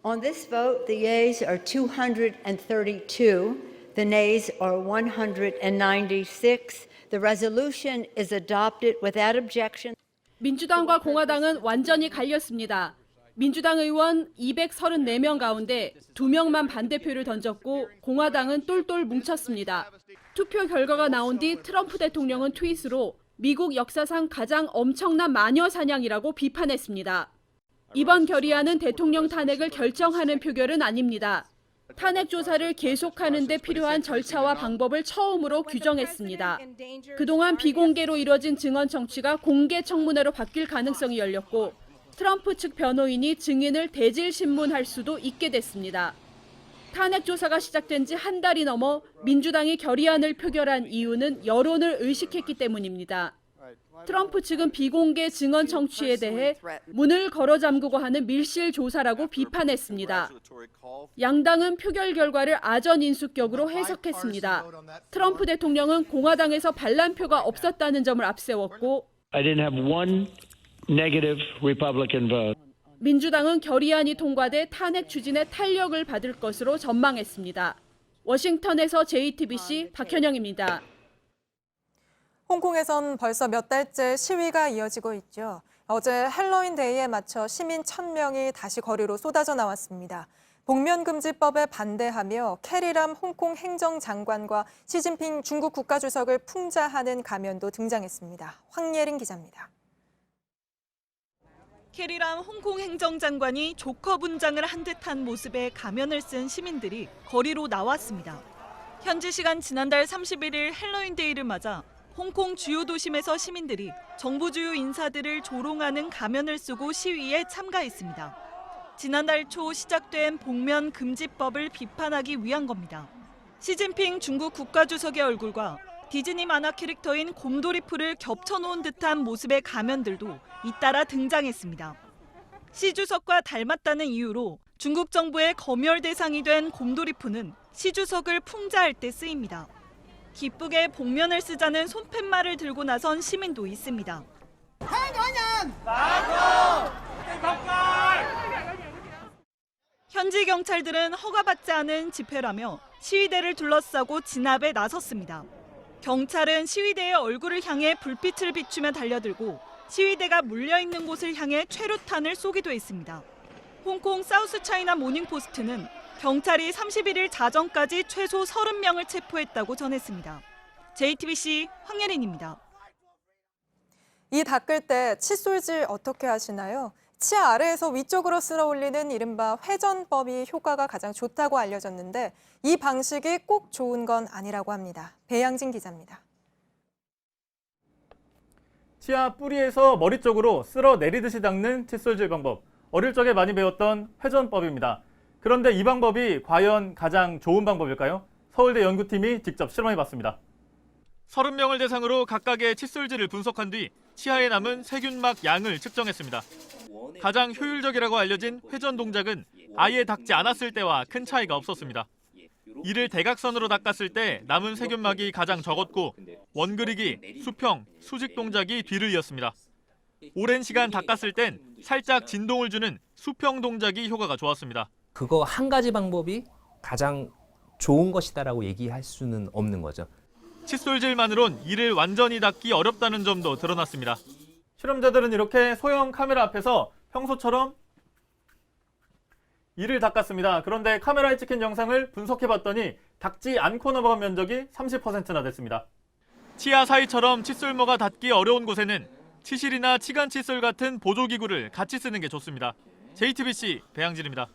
On this vote, the yeas are 232. The nays are 196. The resolution is adopted without objection. 민주당과 공화당은 완전히 갈렸습니다. 민주당 의원 234명 가운데 2명만 반대표를 던졌고 공화당은 똘똘 뭉쳤습니다. 투표 결과가 나온 뒤 트럼프 대통령은 트윗으로 미국 역사상 가장 엄청난 마녀 사냥이라고 비판했습니다. 이번 결의안은 대통령 탄핵을 결정하는 표결은 아닙니다. 탄핵 조사를 계속하는 데 필요한 절차와 방법을 처음으로 규정했습니다. 그동안 비공개로 이뤄진 증언 청취가 공개 청문회로 바뀔 가능성이 열렸고 트럼프 측 변호인이 증인을 대질 신문할 수도 있게 됐습니다. 탄핵 조사가 시작된 지 한 달이 넘어 민주당이 결의안을 표결한 이유는 여론을 의식했기 때문입니다. 트럼프 측은 비공개 증언 청취에 대해 문을 걸어 잠그고 하는 밀실 조사라고 비판했습니다. 양당은 표결 결과를 아전 인수격으로 해석했습니다. 트럼프 대통령은 공화당에서 반란표가 없었다는 점을 앞세웠고 I didn't have one negative Republican vote. 민주당은 결의안이 통과돼 탄핵 추진에 탄력을 받을 것으로 전망했습니다. 워싱턴에서 JTBC 박현영입니다. 홍콩에선 벌써 몇 달째 시위가 이어지고 있죠. 어제 헬로윈 데이에 맞춰 시민 1,000명이 다시 거리로 쏟아져 나왔습니다. 복면금지법에 반대하며 캐리람 홍콩 행정장관과 시진핑 중국 국가주석을 풍자하는 가면도 등장했습니다. 황예린 기자입니다. 캐리람 홍콩 행정장관이 조커 분장을 한 듯한 모습의 가면을 쓴 시민들이 거리로 나왔습니다. 현지 시간 지난달 31일 헬로윈 데이를 맞아 홍콩 주요 도심에서 시민들이 정부 주요 인사들을 조롱하는 가면을 쓰고 시위에 참가했습니다. 지난달 초 시작된 복면 금지법을 비판하기 위한 겁니다. 시진핑 중국 국가주석의 얼굴과 디즈니 만화 캐릭터인 곰돌이풀을 겹쳐놓은 듯한 모습의 가면들도 잇따라 등장했습니다. 시 주석과 닮았다는 이유로 중국 정부의 검열 대상이 된 곰돌이푸는 시 주석을 풍자할 때 쓰입니다. 기쁘게 복면을 쓰자는 손팻말을 들고 나선 시민도 있습니다. 현지 경찰들은 허가받지 않은 집회라며 시위대를 둘러싸고 진압에 나섰습니다. 경찰은 시위대의 얼굴을 향해 불빛을 비추며 달려들고 시위대가 몰려있는 곳을 향해 최루탄을 쏘기도 했습니다. 홍콩 사우스 차이나 모닝포스트는 경찰이 31일 자정까지 최소 30명을 체포했다고 전했습니다. JTBC 황예린입니다. 이 닦을 때 칫솔질 어떻게 하시나요? 치아 아래에서 위쪽으로 쓸어 올리는 이른바 회전법이 효과가 가장 좋다고 알려졌는데 이 방식이 꼭 좋은 건 아니라고 합니다. 배양진 기자입니다. 치아 뿌리에서 머리 쪽으로 쓸어 내리듯이 닦는 칫솔질 방법. 어릴 적에 많이 배웠던 회전법입니다. 그런데 이 방법이 과연 가장 좋은 방법일까요? 서울대 연구팀이 직접 실험해봤습니다. 30명을 대상으로 각각의 칫솔질을 분석한 뒤 치아에 남은 세균막 양을 측정했습니다. 가장 효율적이라고 알려진 회전 동작은 아예 닦지 않았을 때와 큰 차이가 없었습니다. 이를 대각선으로 닦았을 때 남은 세균막이 가장 적었고 원그리기, 수평, 수직 동작이 뒤를 이었습니다. 오랜 시간 닦았을 땐 살짝 진동을 주는 수평 동작이 효과가 좋았습니다. 그거 한 가지 방법이 가장 좋은 것이다라고 얘기할 수는 없는 거죠. 칫솔질만으론 이를 완전히 닦기 어렵다는 점도 드러났습니다. 실험자들은 이렇게 소형 카메라 앞에서 평소처럼 이를 닦았습니다. 그런데 카메라에 찍힌 영상을 분석해봤더니 닦지 않고 넘어간 면적이 30%나 됐습니다. 치아 사이처럼 칫솔모가 닿기 어려운 곳에는 치실이나 치간 칫솔 같은 보조기구를 같이 쓰는 게 좋습니다. JTBC 배양진입니다.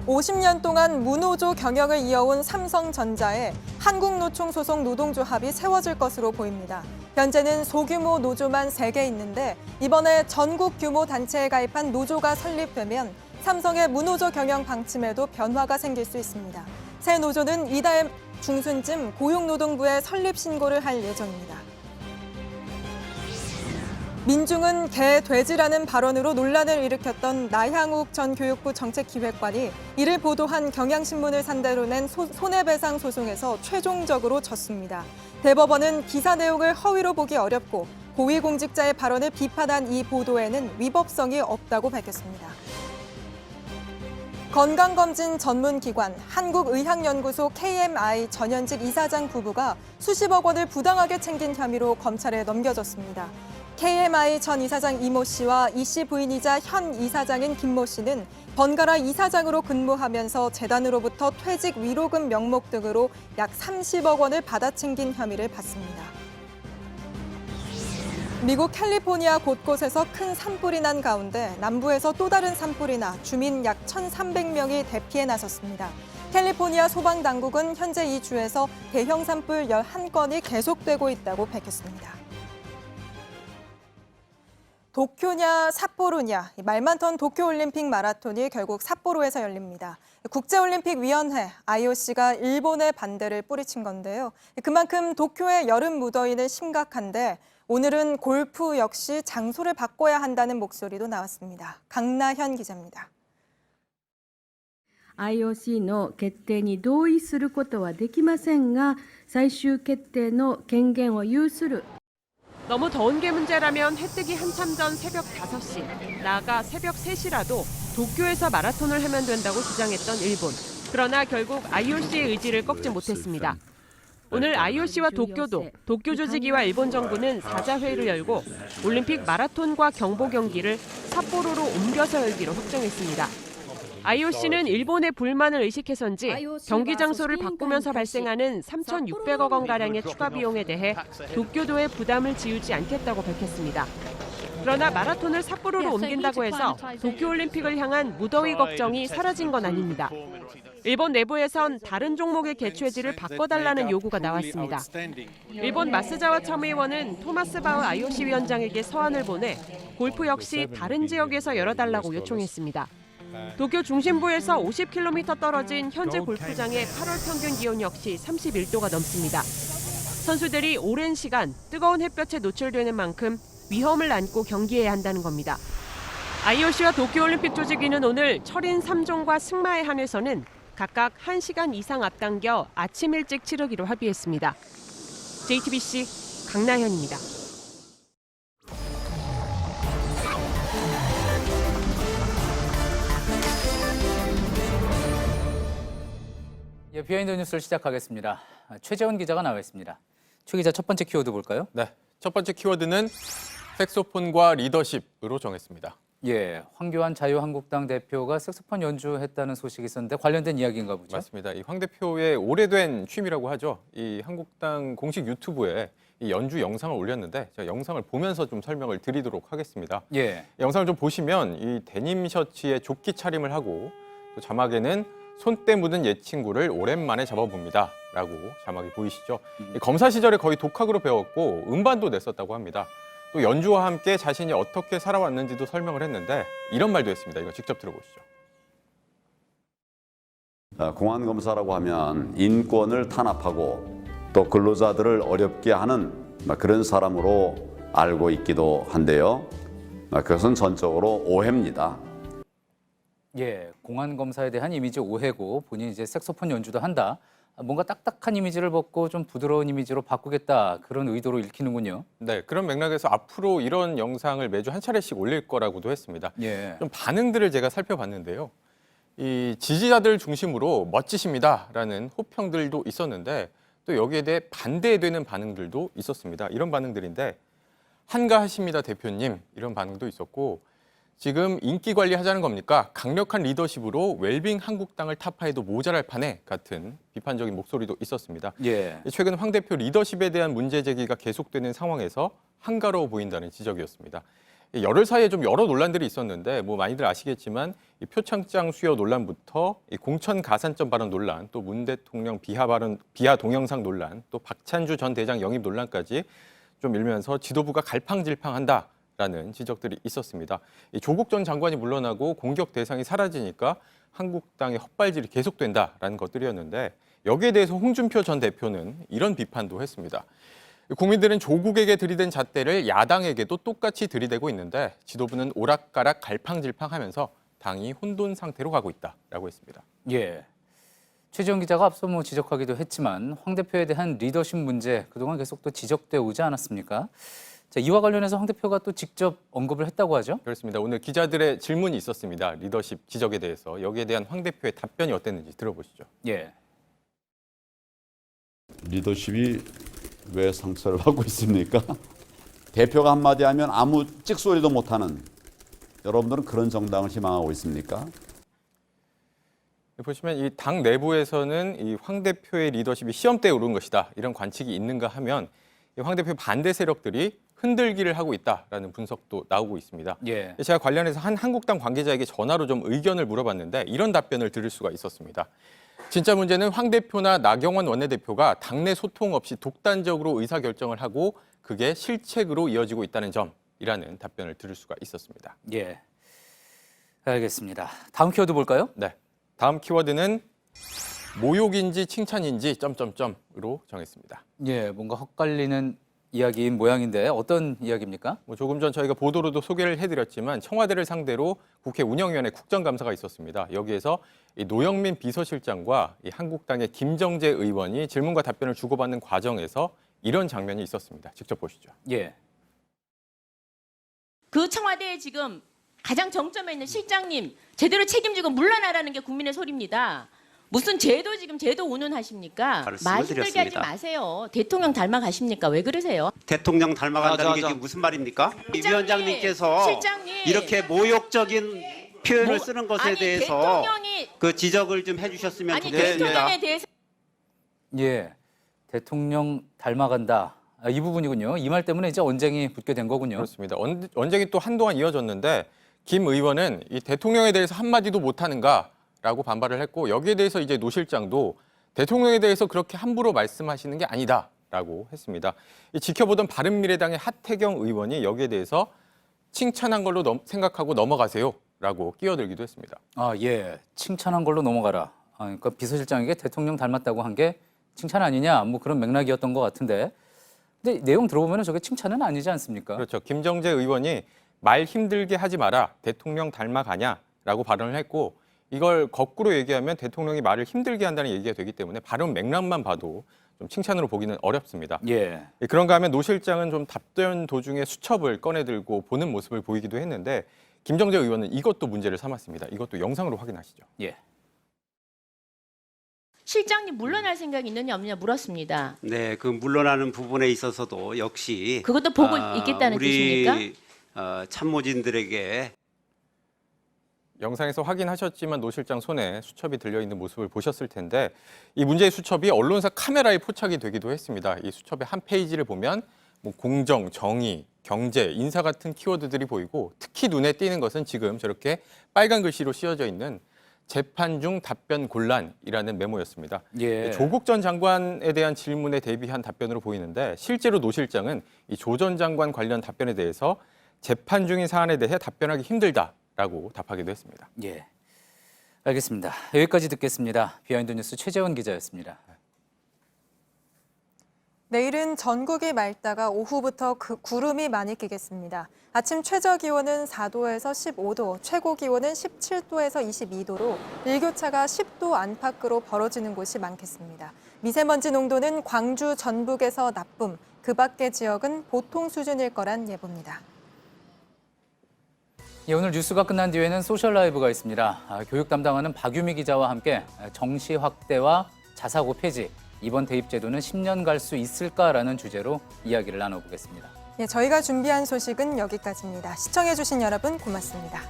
50년 동안 무노조 경영을 이어온 삼성전자에 한국노총 소속 노동조합이 세워질 것으로 보입니다. 현재는 소규모 노조만 3개 있는데 이번에 전국 규모 단체에 가입한 노조가 설립되면 삼성의 무노조 경영 방침에도 변화가 생길 수 있습니다. 새 노조는 이달 중순쯤 고용노동부에 설립 신고를 할 예정입니다. 민중은 개, 돼지라는 발언으로 논란을 일으켰던 나향욱 전 교육부 정책기획관이 이를 보도한 경향신문을 상대로 낸 손해배상 소송에서 최종적으로 졌습니다. 대법원은 기사 내용을 허위로 보기 어렵고 고위공직자의 발언을 비판한 이 보도에는 위법성이 없다고 밝혔습니다. 건강검진 전문기관 한국의학연구소 KMI 전현직 이사장 부부가 수십억 원을 부당하게 챙긴 혐의로 검찰에 넘겨졌습니다. KMI 전 이사장 이모 씨와 이 씨 부인이자 현 이사장인 김모 씨는 번갈아 이사장으로 근무하면서 재단으로부터 퇴직 위로금 명목 등으로 약 30억 원을 받아 챙긴 혐의를 받습니다. 미국 캘리포니아 곳곳에서 큰 산불이 난 가운데 남부에서 또 다른 산불이 나 주민 약 1,300명이 대피에 나섰습니다. 캘리포니아 소방당국은 현재 이 주에서 대형 산불 11건이 계속되고 있다고 밝혔습니다. 도쿄냐 삿포로냐, 말 많던 도쿄올림픽 마라톤이 결국 삿포로에서 열립니다. 국제올림픽위원회, IOC가 일본의 반대를 뿌리친 건데요. 그만큼 도쿄의 여름 무더위는 심각한데 오늘은 골프 역시 장소를 바꿔야 한다는 목소리도 나왔습니다. 강나현 기자입니다. IOC の決定に同意することはできませんが、最終決定の権限を有する。 너무 더운 게 문제라면 해 뜨기 한참 전 새벽 5시, 나아가 새벽 3시라도 도쿄에서 마라톤을 하면 된다고 주장했던 일본. 그러나 결국 IOC의 의지를 꺾지 못했습니다. 오늘 IOC와 도쿄도, 도쿄 조직위와 일본 정부는 사자회의를 열고 올림픽 마라톤과 경보 경기를 삿포로로 옮겨서 열기로 확정했습니다. IOC는 일본의 불만을 의식해서인지 경기 장소를 바꾸면서 발생하는 3,600억 원가량의 추가 비용에 대해 도쿄도에 부담을 지우지 않겠다고 밝혔습니다. 그러나 마라톤을 삿포로로 옮긴다고 해서 도쿄올림픽을 향한 무더위 걱정이 사라진 건 아닙니다. 일본 내부에선 다른 종목의 개최지를 바꿔달라는 요구가 나왔습니다. 일본 마스자와 첨의원은 토마스 바흐 IOC 위원장에게 서한을 보내 골프 역시 다른 지역에서 열어달라고 요청했습니다. 도쿄 중심부에서 50km 떨어진 현재 골프장의 8월 평균 기온 역시 31도가 넘습니다. 선수들이 오랜 시간 뜨거운 햇볕에 노출되는 만큼 위험을 안고 경기해야 한다는 겁니다. IOC와 도쿄올림픽 조직위는 오늘 철인 3종과 승마에 한해서는 각각 1시간 이상 앞당겨 아침 일찍 치르기로 합의했습니다. JTBC 강나현입니다. 예, 비하인드 뉴스를 시작하겠습니다. 최재원 기자가 나와 있습니다. 최 기자, 첫 번째 키워드 볼까요? 네, 첫 번째 키워드는 색소폰과 리더십으로 정했습니다. 예, 황교안 자유한국당 대표가 색소폰 연주했다는 소식이 있었는데 관련된 이야기인가 보죠? 맞습니다. 이 황 대표의 오래된 취미라고 하죠. 이 한국당 공식 유튜브에 이 연주 영상을 올렸는데 제가 영상을 보면서 좀 설명을 드리도록 하겠습니다. 예. 영상을 좀 보시면 이 데님 셔츠에 조끼 차림을 하고 또 자막에는 손때 묻은 옛 친구를 오랜만에 잡아봅니다 라고 자막이 보이시죠? 검사 시절에 거의 독학으로 배웠고 음반도 냈었다고 합니다. 또 연주와 함께 자신이 어떻게 살아왔는지도 설명을 했는데 이런 말도 했습니다. 이거 직접 들어보시죠. 공안검사라고 하면 인권을 탄압하고 또 근로자들을 어렵게 하는 그런 사람으로 알고 있기도 한데요. 그것은 전적으로 오해입니다. 예, 공안 검사에 대한 이미지 오해고 본인이 이제 색소폰 연주도 한다. 뭔가 딱딱한 이미지를 벗고 좀 부드러운 이미지로 바꾸겠다. 그런 의도로 읽히는군요. 네, 그런 맥락에서 앞으로 이런 영상을 매주 한 차례씩 올릴 거라고도 했습니다. 예. 좀 반응들을 제가 살펴봤는데요. 이 지지자들 중심으로 멋지십니다라는 호평들도 있었는데 또 여기에 대해 반대되는 반응들도 있었습니다. 이런 반응들인데 한가하십니다 대표님 이런 반응도 있었고 지금 인기 관리하자는 겁니까? 강력한 리더십으로 웰빙 한국당을 타파해도 모자랄 판에 같은 비판적인 목소리도 있었습니다. 예. 최근 황 대표 리더십에 대한 문제 제기가 계속되는 상황에서 한가로워 보인다는 지적이었습니다. 열흘 사이에 좀 여러 논란들이 있었는데 뭐 많이들 아시겠지만 이 표창장 수여 논란부터 이 공천 가산점 발언 논란, 또 문 대통령 비하 동영상 논란, 또 박찬주 전 대장 영입 논란까지 좀 일면서 지도부가 갈팡질팡한다. 라는 지적들이 있었습니다. 조국 전 장관이 물러나고 공격 대상이 사라지니까 한국당의 헛발질이 계속된다라는 것들이었는데 여기에 대해서 홍준표 전 대표는 이런 비판도 했습니다. 국민들은 조국에게 들이댄 잣대를 야당에게도 똑같이 들이대고 있는데 지도부는 오락가락 갈팡질팡하면서 당이 혼돈 상태로 가고 있다라고 했습니다. 예. 최재원 기자가 앞서 지적하기도 했지만 황 대표에 대한 리더십 문제 그동안 계속 또 지적돼 오지 않았습니까? 자, 이와 관련해서 황 대표가 또 직접 언급을 했다고 하죠? 그렇습니다. 오늘 기자들의 질문이 있었습니다. 리더십 지적에 대해서 여기에 대한 황 대표의 답변이 어땠는지 들어보시죠. 예. 리더십이 왜 상처를 받고 있습니까? 대표가 한마디 하면 아무 찍소리도 못하는 여러분들은 그런 정당을 희망하고 있습니까? 보시면 이 당 내부에서는 이 황 대표의 리더십이 시험대에 오른 것이다. 이런 관측이 있는가 하면 이 황 대표 반대 세력들이 흔들기를 하고 있다라는 분석도 나오고 있습니다. 예. 제가 관련해서 한 한국당 관계자에게 전화로 좀 의견을 물어봤는데 이런 답변을 들을 수가 있었습니다. 진짜 문제는 황 대표나 나경원 원내대표가 당내 소통 없이 독단적으로 의사결정을 하고 그게 실책으로 이어지고 있다는 점. 이라는 답변을 들을 수가 있었습니다. 예, 알겠습니다. 다음 키워드 볼까요? 네, 다음 키워드는 모욕인지 칭찬인지 점점점으로 정했습니다. 예, 뭔가 헛갈리는 이야기인 모양인데 어떤 이야기입니까? 조금 전 저희가 보도로도 소개를 해드렸지만 청와대를 상대로 국회 운영위원회 국정감사가 있었습니다. 여기에서 이 노영민 비서실장과 이 한국당의 김정재 의원이 질문과 답변을 주고받는 과정에서 이런 장면이 있었습니다. 직접 보시죠. 예. 그 청와대에 지금 가장 정점에 있는 실장님 제대로 책임지고 물러나라는 게 국민의 소리입니다. 무슨 제도 지금 제도 운운하십니까? 말 힘들게 하지 마세요. 대통령 닮아가십니까? 왜 그러세요? 대통령 닮아간다는 게 지금 무슨 말입니까? 이 위원장님께서 이렇게 모욕적인 표현을 쓰는 것에 대해서 그 지적을 좀 해주셨으면 좋겠습니다. 대통령에 대해서 예, 대통령 닮아간다. 이 부분이군요. 이 말 때문에 이제 언쟁이 붙게 된 거군요. 그렇습니다. 언쟁이 또 한동안 이어졌는데 김 의원은 이 대통령에 대해서 한마디도 못하는가라고 반발을 했고 여기에 대해서 이제 노 실장도 대통령에 대해서 그렇게 함부로 말씀하시는 게 아니다라고 했습니다. 지켜보던 바른미래당의 하태경 의원이 여기에 대해서 칭찬한 걸로 생각하고 넘어가세요라고 끼어들기도 했습니다. 아, 예. 칭찬한 걸로 넘어가라. 그러니까 비서실장에게 대통령 닮았다고 한 게 칭찬 아니냐? 뭐 그런 맥락이었던 것 같은데. 근데 내용 들어보면 저게 칭찬은 아니지 않습니까? 그렇죠. 김정재 의원이 말 힘들게 하지 마라. 대통령 닮아가냐라고 발언을 했고 이걸 거꾸로 얘기하면 대통령이 말을 힘들게 한다는 얘기가 되기 때문에 발언 맥락만 봐도 좀 칭찬으로 보기는 어렵습니다. 예. 그런가 하면 노 실장은 좀 답변 도중에 수첩을 꺼내들고 보는 모습을 보이기도 했는데 김정재 의원은 이것도 문제를 삼았습니다. 이것도 영상으로 확인하시죠. 예. 실장님 물러날 생각이 있느냐 없느냐 물었습니다. 네, 그 물러나는 부분에 있어서도 역시 그것도 보고 있겠다는 뜻입니까? 우리 참모진들에게 영상에서 확인하셨지만 노 실장 손에 수첩이 들려있는 모습을 보셨을 텐데 이 문제의 수첩이 언론사 카메라에 포착이 되기도 했습니다. 이 수첩의 한 페이지를 보면 뭐 공정, 정의, 경제, 인사 같은 키워드들이 보이고 특히 눈에 띄는 것은 지금 저렇게 빨간 글씨로 씌어져 있는 재판 중 답변 곤란이라는 메모였습니다. 예. 조국 전 장관에 대한 질문에 대비한 답변으로 보이는데 실제로 노 실장은 이 조 전 장관 관련 답변에 대해서 재판 중인 사안에 대해 답변하기 힘들다라고 답하기도 했습니다. 예, 알겠습니다. 여기까지 듣겠습니다. 비하인드 뉴스 최재원 기자였습니다. 내일은 전국이 맑다가 오후부터 구름이 많이 끼겠습니다. 아침 최저 기온은 4도에서 15도, 최고 기온은 17도에서 22도로 일교차가 10도 안팎으로 벌어지는 곳이 많겠습니다. 미세먼지 농도는 광주, 전북에서 나쁨, 그 밖의 지역은 보통 수준일 거란 예보입니다. 예, 오늘 뉴스가 끝난 뒤에는 소셜 라이브가 있습니다. 교육 담당하는 박유미 기자와 함께 정시 확대와 자사고 폐지, 이번 대입 제도는 10년 갈 수 있을까라는 주제로 이야기를 나눠보겠습니다. 예, 저희가 준비한 소식은 여기까지입니다. 시청해주신 여러분 고맙습니다.